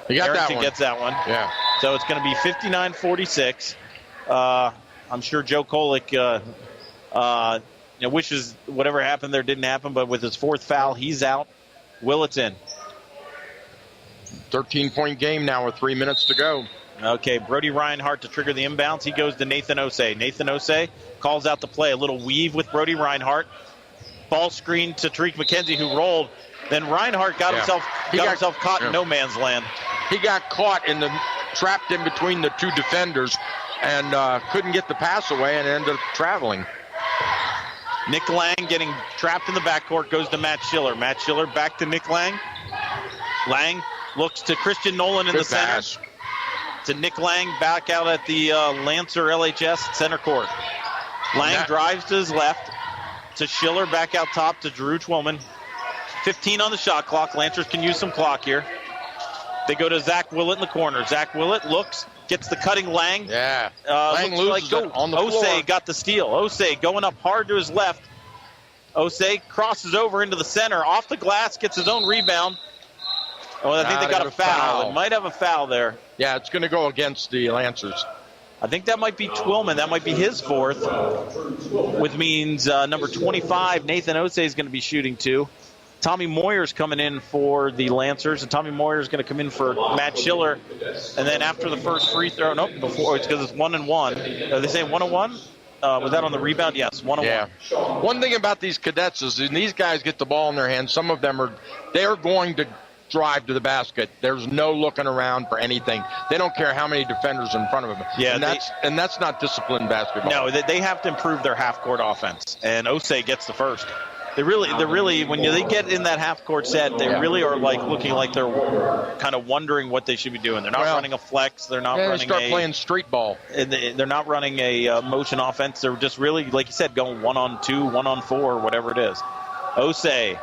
Arrington gets that one. Yeah. So it's going to be 59-46. I'm sure Joe Kolick wishes whatever happened there didn't happen, but with his fourth foul, he's out. Willett's in. 13-point game now with 3 minutes to go. Okay, Brody Reinhardt to trigger the inbounds. He goes to Nathan Osei. Nathan Osei calls out the play. A little weave with Brody Reinhardt. Ball screen to Tariq McKenzie, who rolled. Then Reinhardt got himself caught in no man's land. He got caught trapped in between the two defenders and couldn't get the pass away and ended up traveling. Nick Lang getting trapped in the backcourt, goes to Matt Schiller. Matt Schiller back to Nick Lang. Lang looks to Christian Nolan in the center. To Nick Lang back out at the Lancer LHS center court. Lang drives to his left to Schiller, back out top to Drew Twillman. 15 on the shot clock. Lancers can use some clock here. They go to Zach Willett in the corner. Zach Willett looks, gets the cutting Lang. Yeah. Lang loses it on the floor. Osei got the steal. Osei going up hard to his left. Osei crosses over into the center, off the glass, gets his own rebound. Oh, I think they got a foul. It might have a foul there. Yeah, it's going to go against the Lancers. I think that might be Twillman. That might be his fourth, which means number 25, Nathan Osei, is going to be shooting two. Tommy Moyer's coming in for the Lancers, and Tommy Moyer's going to come in for Matt Schiller. And then after the first free throw, before, it's because it's 1-1. Are they saying 1-1? Was that on the rebound? Yes, 1-1. Yeah. One thing about these cadets is when these guys get the ball in their hands, some of them they're going to drive to the basket. There's no looking around for anything. They don't care how many defenders in front of them. Yeah, and that's not disciplined basketball. No, they have to improve their half-court offense, and Osei gets the first. They really, when they get in that half-court set, they really are looking like they're kind of wondering what they should be doing. They're not running a flex. They're not running. They start playing street ball. They're not running a motion offense. They're just really, like you said, going 1-on-2, 1-on-4, whatever it is. Osei,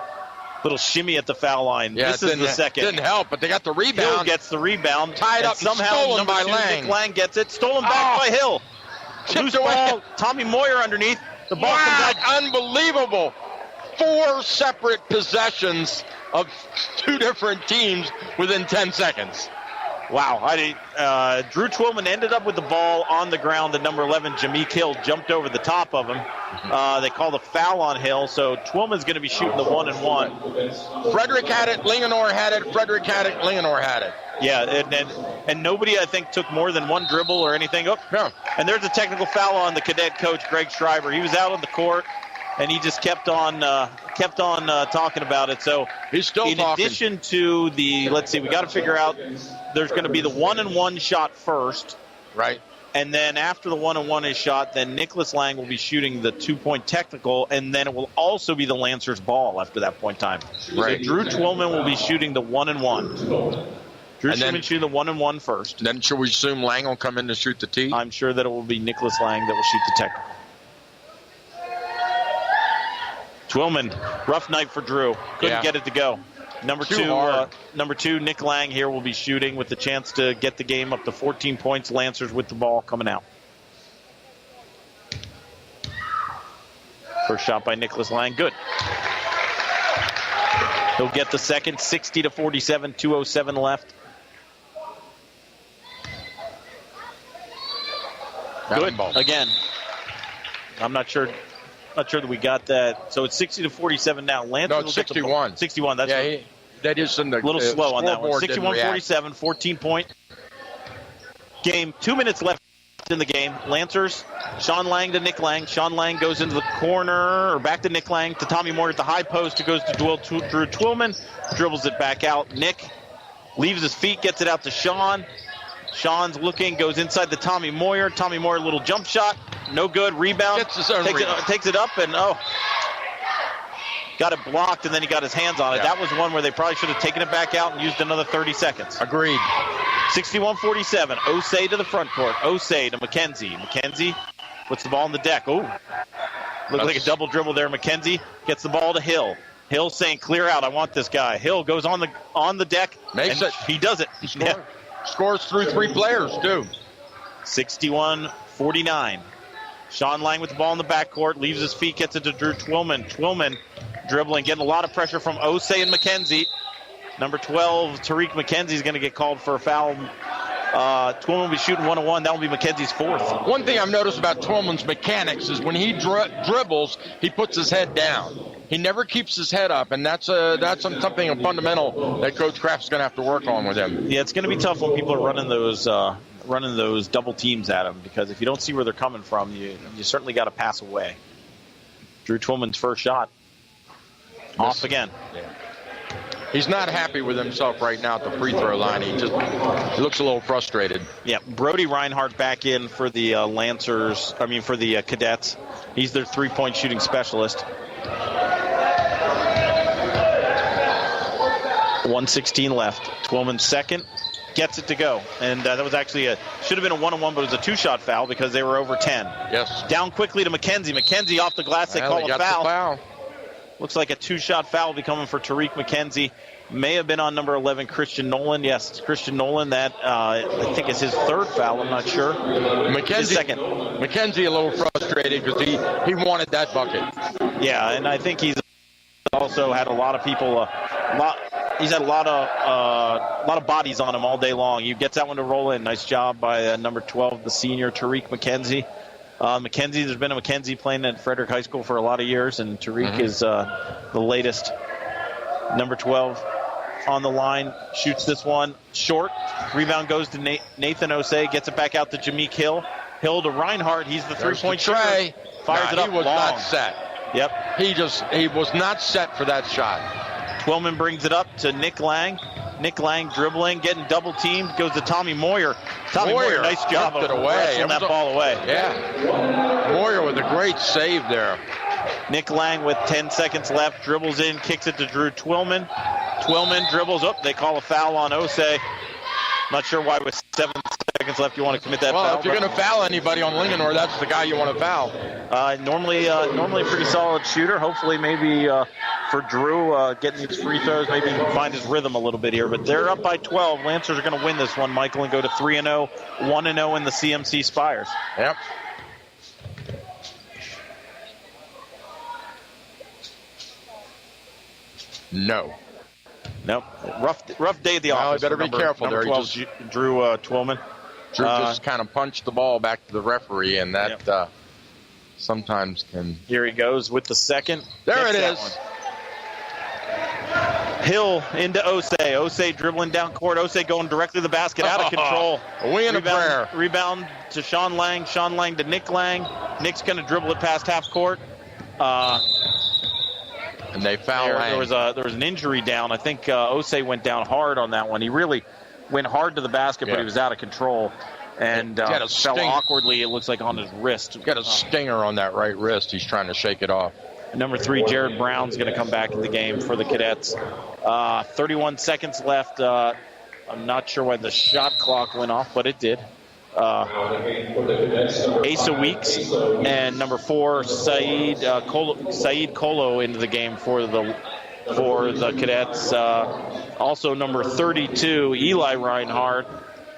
little shimmy at the foul line. Yeah, this is the second. Didn't help, but they got the rebound. Hill gets the rebound. Tied up somehow stolen by Lang. Nick Lang gets it. Stolen back by Hill. Loose ball. Tommy Moyer underneath. The ball comes out. Unbelievable. 4 separate possessions of 2 different teams within 10 seconds. Wow. Drew Twillman ended up with the ball on the ground. The number 11, Jameek Hill, jumped over the top of him. They called a foul on Hill, so Twillman's going to be shooting the 1-and-1. Frederick had it. Linganore had it. Frederick had it. Linganore had it. Yeah, and nobody, I think, took more than one dribble or anything. Oh, no. And there's a technical foul on the cadet coach, Greg Schreiber. He was out on the court, and he just kept on talking about it. So he's still talking. In addition to let's see, we got to figure out, there's going to be the 1-and-1 shot first. Right. And then after the 1-and-1 is shot, then Nicholas Lang will be shooting the 2-point technical, and then it will also be the Lancers' ball after that point in time. Right. So Drew Twillman will be shooting the 1-and-1. Drew Twillman shooting the 1-and-1 first. Then should we assume Lang will come in to shoot the tee? I'm sure that it will be Nicholas Lang that will shoot the technical. Twillman, rough night for Drew. Couldn't get it to go. Number two, Nick Lang here will be shooting with the chance to get the game up to 14 points. Lancers with the ball coming out. First shot by Nicholas Lang. Good. He'll get the second. 60-47, 2:07 left. Good. Again. I'm not sure that we got that. So it's 60-47 now. Lancers no, it's 61. 61. That's That is in the a little slow on that one. scoreboard didn't 61-47, 14-point game. 2 minutes left in the game. Lancers, Sean Lang to Nick Lang. Sean Lang goes into the corner, or back to Nick Lang, to Tommy Moyer at the high post, who goes to Drew Twillman, dribbles it back out. Nick leaves his feet, gets it out to Sean. Sean's looking, goes inside to Tommy Moyer. Tommy Moyer, little jump shot, no good. Rebound, takes it up, and got it blocked, and then he got his hands on it. That was one where they probably should have taken it back out and used another 30 seconds. Agreed. 61-47. Osei to the front court. Osei to McKenzie. McKenzie puts the ball on the deck. Oh, looked like a double dribble there. McKenzie gets the ball to Hill. Hill saying, clear out. I want this guy. Hill goes on the deck. Makes it. He does it. He scores through 3 players, too. 61-49. Sean Lang with the ball in the backcourt. Leaves his feet. Gets it to Drew Twillman. Twillman dribbling. Getting a lot of pressure from Osei and McKenzie. Number 12, Tariq McKenzie is going to get called for a foul. Twillman will be shooting 1-on-1. That will be McKenzie's 4th. One thing I've noticed about Twillman's mechanics is when he dribbles, he puts his head down. He never keeps his head up, and that's something fundamental that Coach Kraft's going to have to work on with him. Yeah, it's going to be tough when people are running those double teams at him, because if you don't see where they're coming from, you certainly got to pass away. Drew Twillman's first shot. Off again. Yeah. He's not happy with himself right now at the free throw line. He looks a little frustrated. Yeah, Brody Reinhardt back in for the for the Cadets. He's their 3-point shooting specialist. 1:16 left. Twillman's second. Gets it to go. And that was actually should have been a 1-on-1, but it was a 2-shot foul because they were over 10. Yes. Down quickly to McKenzie. McKenzie off the glass. They call a foul. Looks like a 2-shot foul will be coming for Tariq McKenzie. May have been on number 11, Christian Nolan. Yes, it's Christian Nolan. That, I think, is his 3rd foul. I'm not sure. McKenzie, second. McKenzie a little frustrated because he wanted that bucket. Yeah, and I think he's also had a lot of people, he's had a lot of bodies on him all day long. He gets that one to roll in. Nice job by number 12, the senior, Tariq McKenzie. There's been a McKenzie playing at Frederick High School for a lot of years, and Tariq is the latest. Number 12 on the line, shoots this one short. Rebound goes to Nathan Osei, gets it back out to Jameek Hill. Hill to Reinhardt. He's the 3-point shooter. Fires it up long. He was not set. Yep. He was not set for that shot. Twillman brings it up to Nick Lang. Nick Lang dribbling, getting double teamed, goes to Tommy Moyer. Tommy Moyer, nice job of wrestling that ball away. Yeah. Moyer with a great save there. Nick Lang with 10 seconds left, dribbles in, kicks it to Drew Twillman. Twillman dribbles up. They call a foul on Osei. Not sure why with 7 seconds left you want to commit that foul. Well, if you're going to foul anybody on Linganore, that's the guy you want to foul. Normally a pretty solid shooter. Hopefully maybe for Drew getting these free throws, maybe he can find his rhythm a little bit here. But they're up by 12. Lancers are going to win this one, Michael, and go to 3-0, 1-0 in the CMC Spires. Yep. No. Nope. Rough day at the office. Better be careful there. Drew Twillman. Drew just kind of punched the ball back to the referee, and that sometimes can. Here he goes with the second. There it is. Hill into Osei. Osei dribbling down court. Osei going directly to the basket, out of control. A wing and a prayer. Rebound to Sean Lang. Sean Lang to Nick Lang. Nick's going to dribble it past half court. And they foul Lang. There was an injury down. I think Osei went down hard on that one. He really went hard to the basket, but he was out of control. And fell awkwardly, it looks like, on his wrist. Got a stinger on that right wrist. He's trying to shake it off. Number 3, Jared Brown's going to come back in the game for the Cadets. 31 seconds left. I'm not sure why the shot clock went off, but it did. Asa Weeks and number 4, Saeed Kolo into the game for the Cadets. Also number 32, Eli Reinhardt,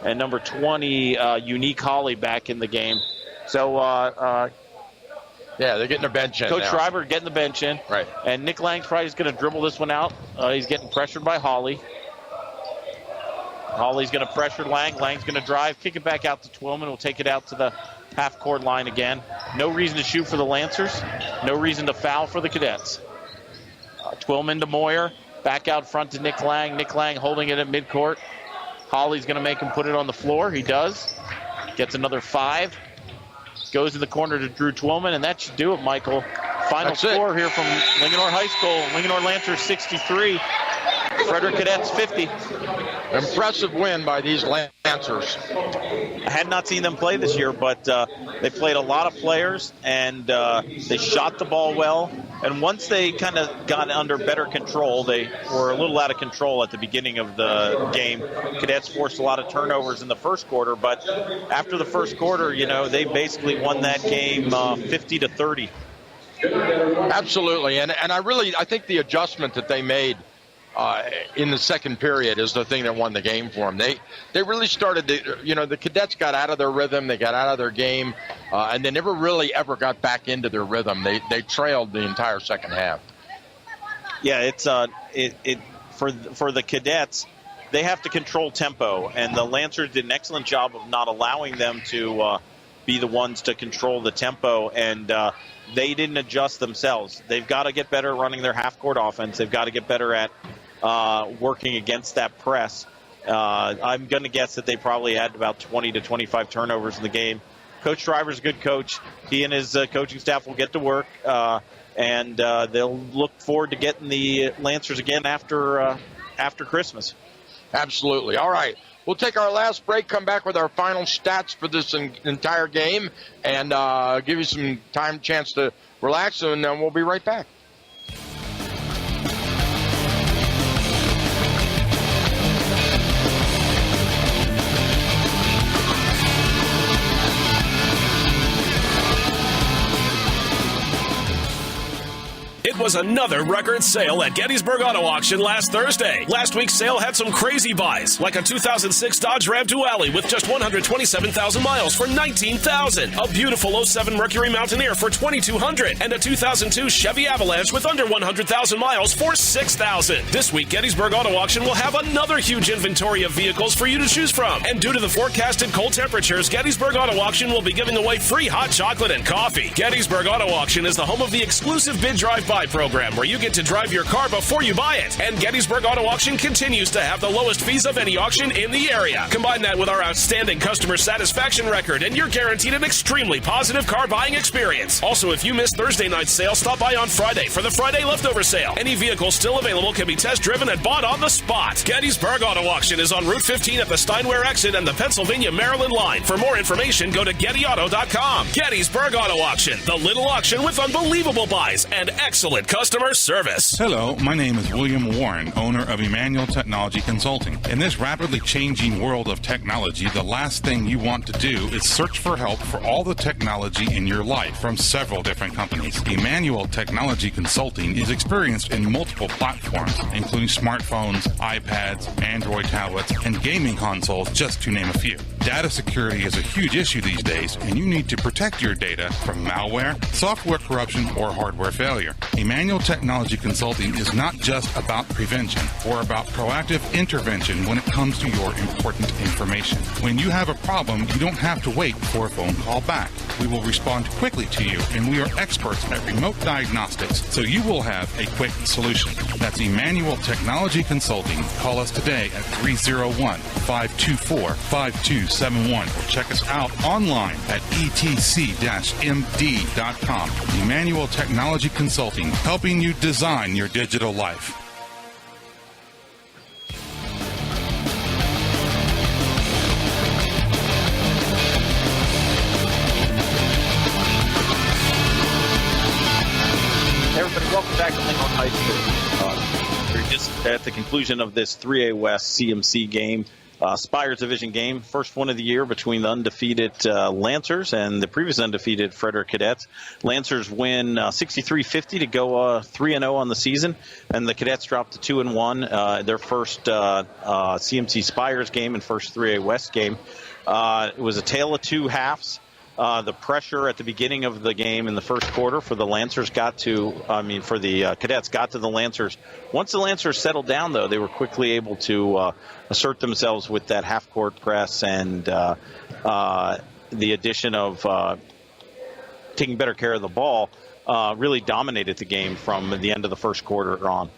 and number 20, Unique Holly back in the game. So they're getting a bench in. Coach Schreiber getting the bench in. Right. And Nick Lang's probably just going to dribble this one out. He's getting pressured by Holly. Holly's going to pressure Lang. Lang's going to drive, kick it back out to Twillman. We'll take it out to the half-court line again. No reason to shoot for the Lancers. No reason to foul for the Cadets. Twillman to Moyer. Back out front to Nick Lang. Nick Lang holding it at midcourt. Holly's going to make him put it on the floor. He does. Gets another 5. Goes in the corner to Drew Twillman, and that should do it, Michael. Final score here from Linganore High School. Linganore Lancers 63. Frederick Cadets 50. Impressive win by these Lancers. I had not seen them play this year, but they played a lot of players, and they shot the ball well. And once they kind of got under better control, they were a little out of control at the beginning of the game. Cadets forced a lot of turnovers in the first quarter, but after the first quarter, they basically won that game 50-30. Absolutely, and I think the adjustment that they made in the second period is the thing that won the game for them. They really started to, the Cadets got out of their rhythm, they got out of their game, and they never really ever got back into their rhythm. They trailed the entire second half. Yeah, it's for the Cadets, they have to control tempo, and the Lancers did an excellent job of not allowing them to be the ones to control the tempo, and they didn't adjust themselves. They've got to get better at running their half-court offense. They've got to get better at working against that press. I'm going to guess that they probably had about 20 to 25 turnovers in the game. Coach Driver's a good coach. He and his coaching staff will get to work, and they'll look forward to getting the Lancers again after Christmas. Absolutely. All right. We'll take our last break, come back with our final stats for this entire game, and give you some chance to relax, and then we'll be right back. It was another record sale at Gettysburg Auto Auction last Thursday. Last week's sale had some crazy buys, like a 2006 Dodge Ram Dually with just 127,000 miles for $19,000, a beautiful 07 Mercury Mountaineer for $2,200, and a 2002 Chevy Avalanche with under 100,000 miles for $6,000. This week, Gettysburg Auto Auction will have another huge inventory of vehicles for you to choose from. And due to the forecasted cold temperatures, Gettysburg Auto Auction will be giving away free hot chocolate and coffee. Gettysburg Auto Auction is the home of the exclusive Bid Drive Buy program, where you get to drive your car before you buy it. And Gettysburg Auto Auction continues to have the lowest fees of any auction in the area. Combine that with our outstanding customer satisfaction record, and you're guaranteed an extremely positive car buying experience. Also, if you missed Thursday night's sale, stop by on Friday for the Friday leftover sale. Any vehicle still available can be test driven and bought on the spot. Gettysburg Auto Auction is on Route 15 at the Steinware exit and the Pennsylvania-Maryland line. For more information, go to GettyAuto.com. Gettysburg Auto Auction, the little auction with unbelievable buys and excellent customer service. Hello, my name is William Warren, owner of Emmanuel Technology Consulting. In this rapidly changing world of technology, the last thing you want to do is search for help for all the technology in your life from several different companies. Emmanuel Technology Consulting is experienced in multiple platforms, including smartphones, iPads, Android tablets, and gaming consoles, just to name a few. Data security is a huge issue these days, and you need to protect your data from malware, software corruption, or hardware failure. Emmanuel Technology Consulting is not just about prevention or about proactive intervention when it comes to your important information. When you have a problem, you don't have to wait for a phone call back. We will respond quickly to you, and we are experts at remote diagnostics, so you will have a quick solution. That's Emmanuel Technology Consulting. Call us today at 301-524-5271 or check us out online at etc-md.com. Emmanuel Technology Consulting, helping you design your digital life. Everybody, welcome back to Linganore High School. We're just at the conclusion of this 3A West CMC game. Spires Division game, first one of the year between the undefeated Lancers and the previous undefeated Frederick Cadets. Lancers win 63-50 to go 3-0 on the season, and the Cadets drop to 2-1. Their first CMC Spires game and first 3A West game. It was a tale of two halves. The pressure at the beginning of the game in the first quarter for the Cadets got to the Lancers. Once the Lancers settled down, though, they were quickly able to assert themselves with that half-court press and the addition of taking better care of the ball really dominated the game from the end of the first quarter on.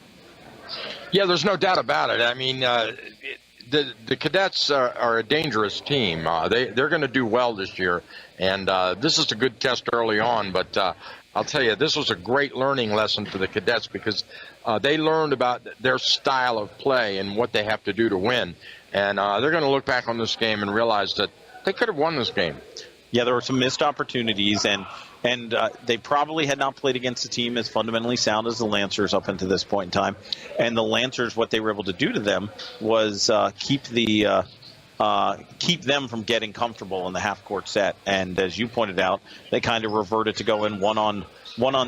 Yeah, there's no doubt about it. I mean, the cadets are a dangerous team. They're going to do well this year, and this is a good test early on. But I'll tell you, this was a great learning lesson for the cadets because they learned about their style of play and what they have to do to win. And they're going to look back on this game and realize that they could have won this game. Yeah, there were some missed opportunities, and they probably had not played against a team as fundamentally sound as the Lancers up until this point in time. And the Lancers, what they were able to do to them was keep them from getting comfortable in the half-court set. And as you pointed out, they kind of reverted to going one on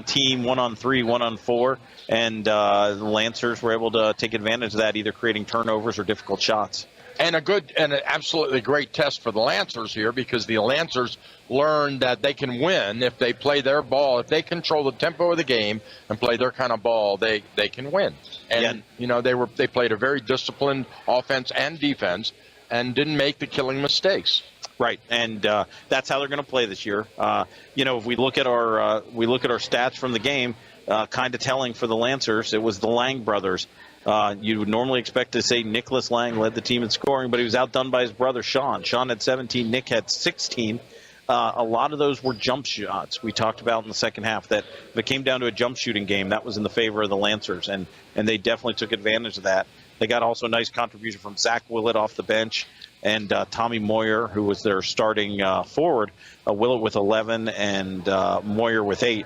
team, 1-on-3, 1-on-4, and the Lancers were able to take advantage of that, either creating turnovers or difficult shots. And an absolutely great test for the Lancers here, because the Lancers learned that they can win if they play their ball. If they control the tempo of the game and play their kind of ball, they can win. And they played a very disciplined offense and defense and didn't make the killing mistakes. Right, and that's how they're going to play this year. If we look at our stats from the game, kind of telling for the Lancers, it was the Lang brothers. You would normally expect to say Nicholas Lang led the team in scoring, but he was outdone by his brother Sean. Sean had 17, Nick had 16. A lot of those were jump shots. We talked about in the second half that if it came down to a jump shooting game, that was in the favor of the Lancers, and they definitely took advantage of that. They got also a nice contribution from Zach Willett off the bench and Tommy Moyer, who was their starting forward, Willett with 11 and Moyer with 8.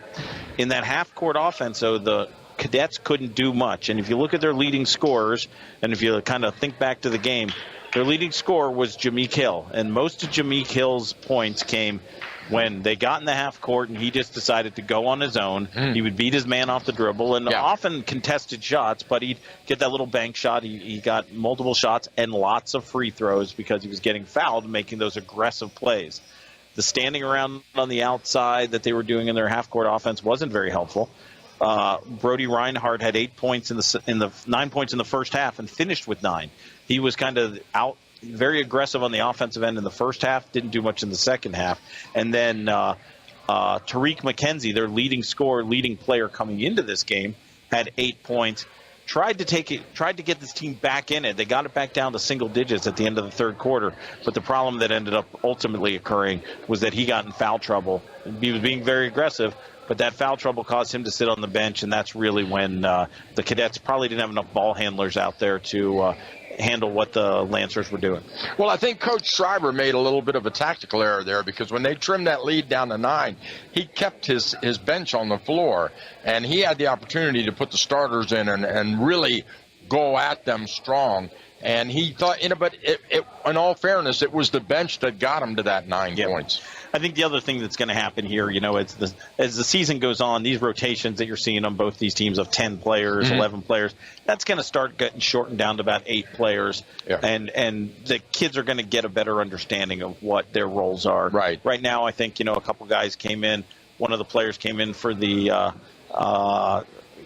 In that half-court offense, so the Cadets couldn't do much. And if you look at their leading scorers, and if you kind of think back to the game, their leading scorer was Jameek Hill. And most of Jameek Hill's points came when they got in the half court and he just decided to go on his own. He would beat his man off the dribble and often contested shots, but he'd get that little bank shot. He got multiple shots and lots of free throws because he was getting fouled, making those aggressive plays. The standing around on the outside that they were doing in their half-court offense wasn't very helpful. Brody Reinhardt had 8 points in the 9 points in the first half and finished with 9. He was kind of out, very aggressive on the offensive end in the first half, didn't do much in the second half. And then Tariq McKenzie, their leading player coming into this game, had 8 points. Tried to get this team back in it. They got it back down to single digits at the end of the third quarter. But the problem that ended up ultimately occurring was that he got in foul trouble. He was being very aggressive, but that foul trouble caused him to sit on the bench, and that's really when the Cadets probably didn't have enough ball handlers out there to handle what the Lancers were doing. Well, I think Coach Schreiber made a little bit of a tactical error there, because when they trimmed that lead down to 9, he kept his bench on the floor, and he had the opportunity to put the starters in and really go at them strong. And he thought, but in all fairness, it was the bench that got him to that 9 points. I think the other thing that's going to happen here, as the season goes on, these rotations that you're seeing on both these teams of 10 players, 11 players, that's going to start getting shortened down to about 8 players. Yeah. And the kids are going to get a better understanding of what their roles are. Right now, I think, a couple guys came in. One of the players came in for the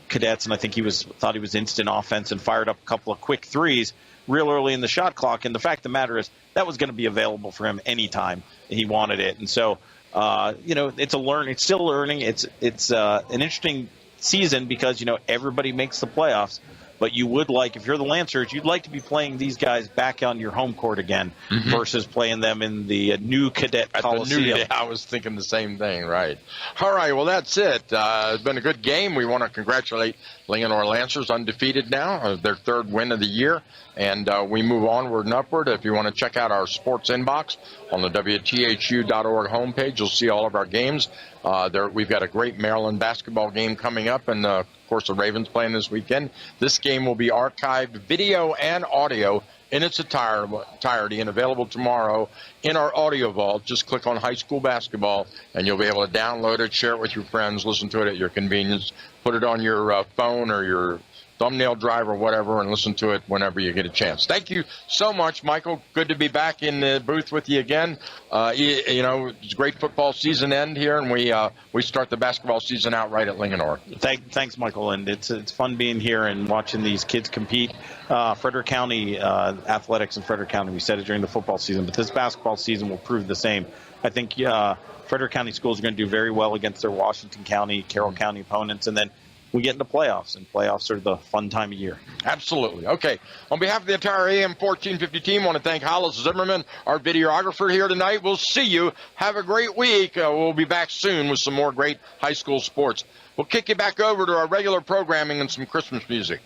Cadets, and I think thought he was instant offense and fired up a couple of quick threes real early in the shot clock. And the fact of the matter is that was going to be available for him anytime he wanted it. And so, it's still learning. It's an interesting season because, everybody makes the playoffs. But you would like, if you're the Lancers, you'd like to be playing these guys back on your home court again versus playing them in the new Cadet Coliseum. I was thinking the same thing, right. All right, well, that's it. It's been a good game. We want to congratulate Linganore Lancers, undefeated now, their 3rd win of the year. And we move onward and upward. If you want to check out our sports inbox on the WTHU.org homepage, you'll see all of our games. We've got a great Maryland basketball game coming up, and of course the Ravens playing this weekend. This game will be archived video and audio in its entirety and available tomorrow in our audio vault. Just click on high school basketball and you'll be able to download it, share it with your friends, listen to it at your convenience, put it on your phone or your thumbnail drive or whatever, and listen to it whenever you get a chance. Thank you so much, Michael. Good to be back in the booth with you again. It's a great football season end here, and we start the basketball season out right at Linganore. Thanks, Michael, and it's fun being here and watching these kids compete. Frederick County athletics in Frederick County, we said it during the football season, but this basketball season will prove the same. I think Frederick County schools are going to do very well against their Washington County, Carroll County opponents, and then we get into playoffs, and playoffs are the fun time of year. Absolutely. Okay. On behalf of the entire AM 1450 team, I want to thank Hollis Zimmerman, our videographer here tonight. We'll see you. Have a great week. We'll be back soon with some more great high school sports. We'll kick you back over to our regular programming and some Christmas music.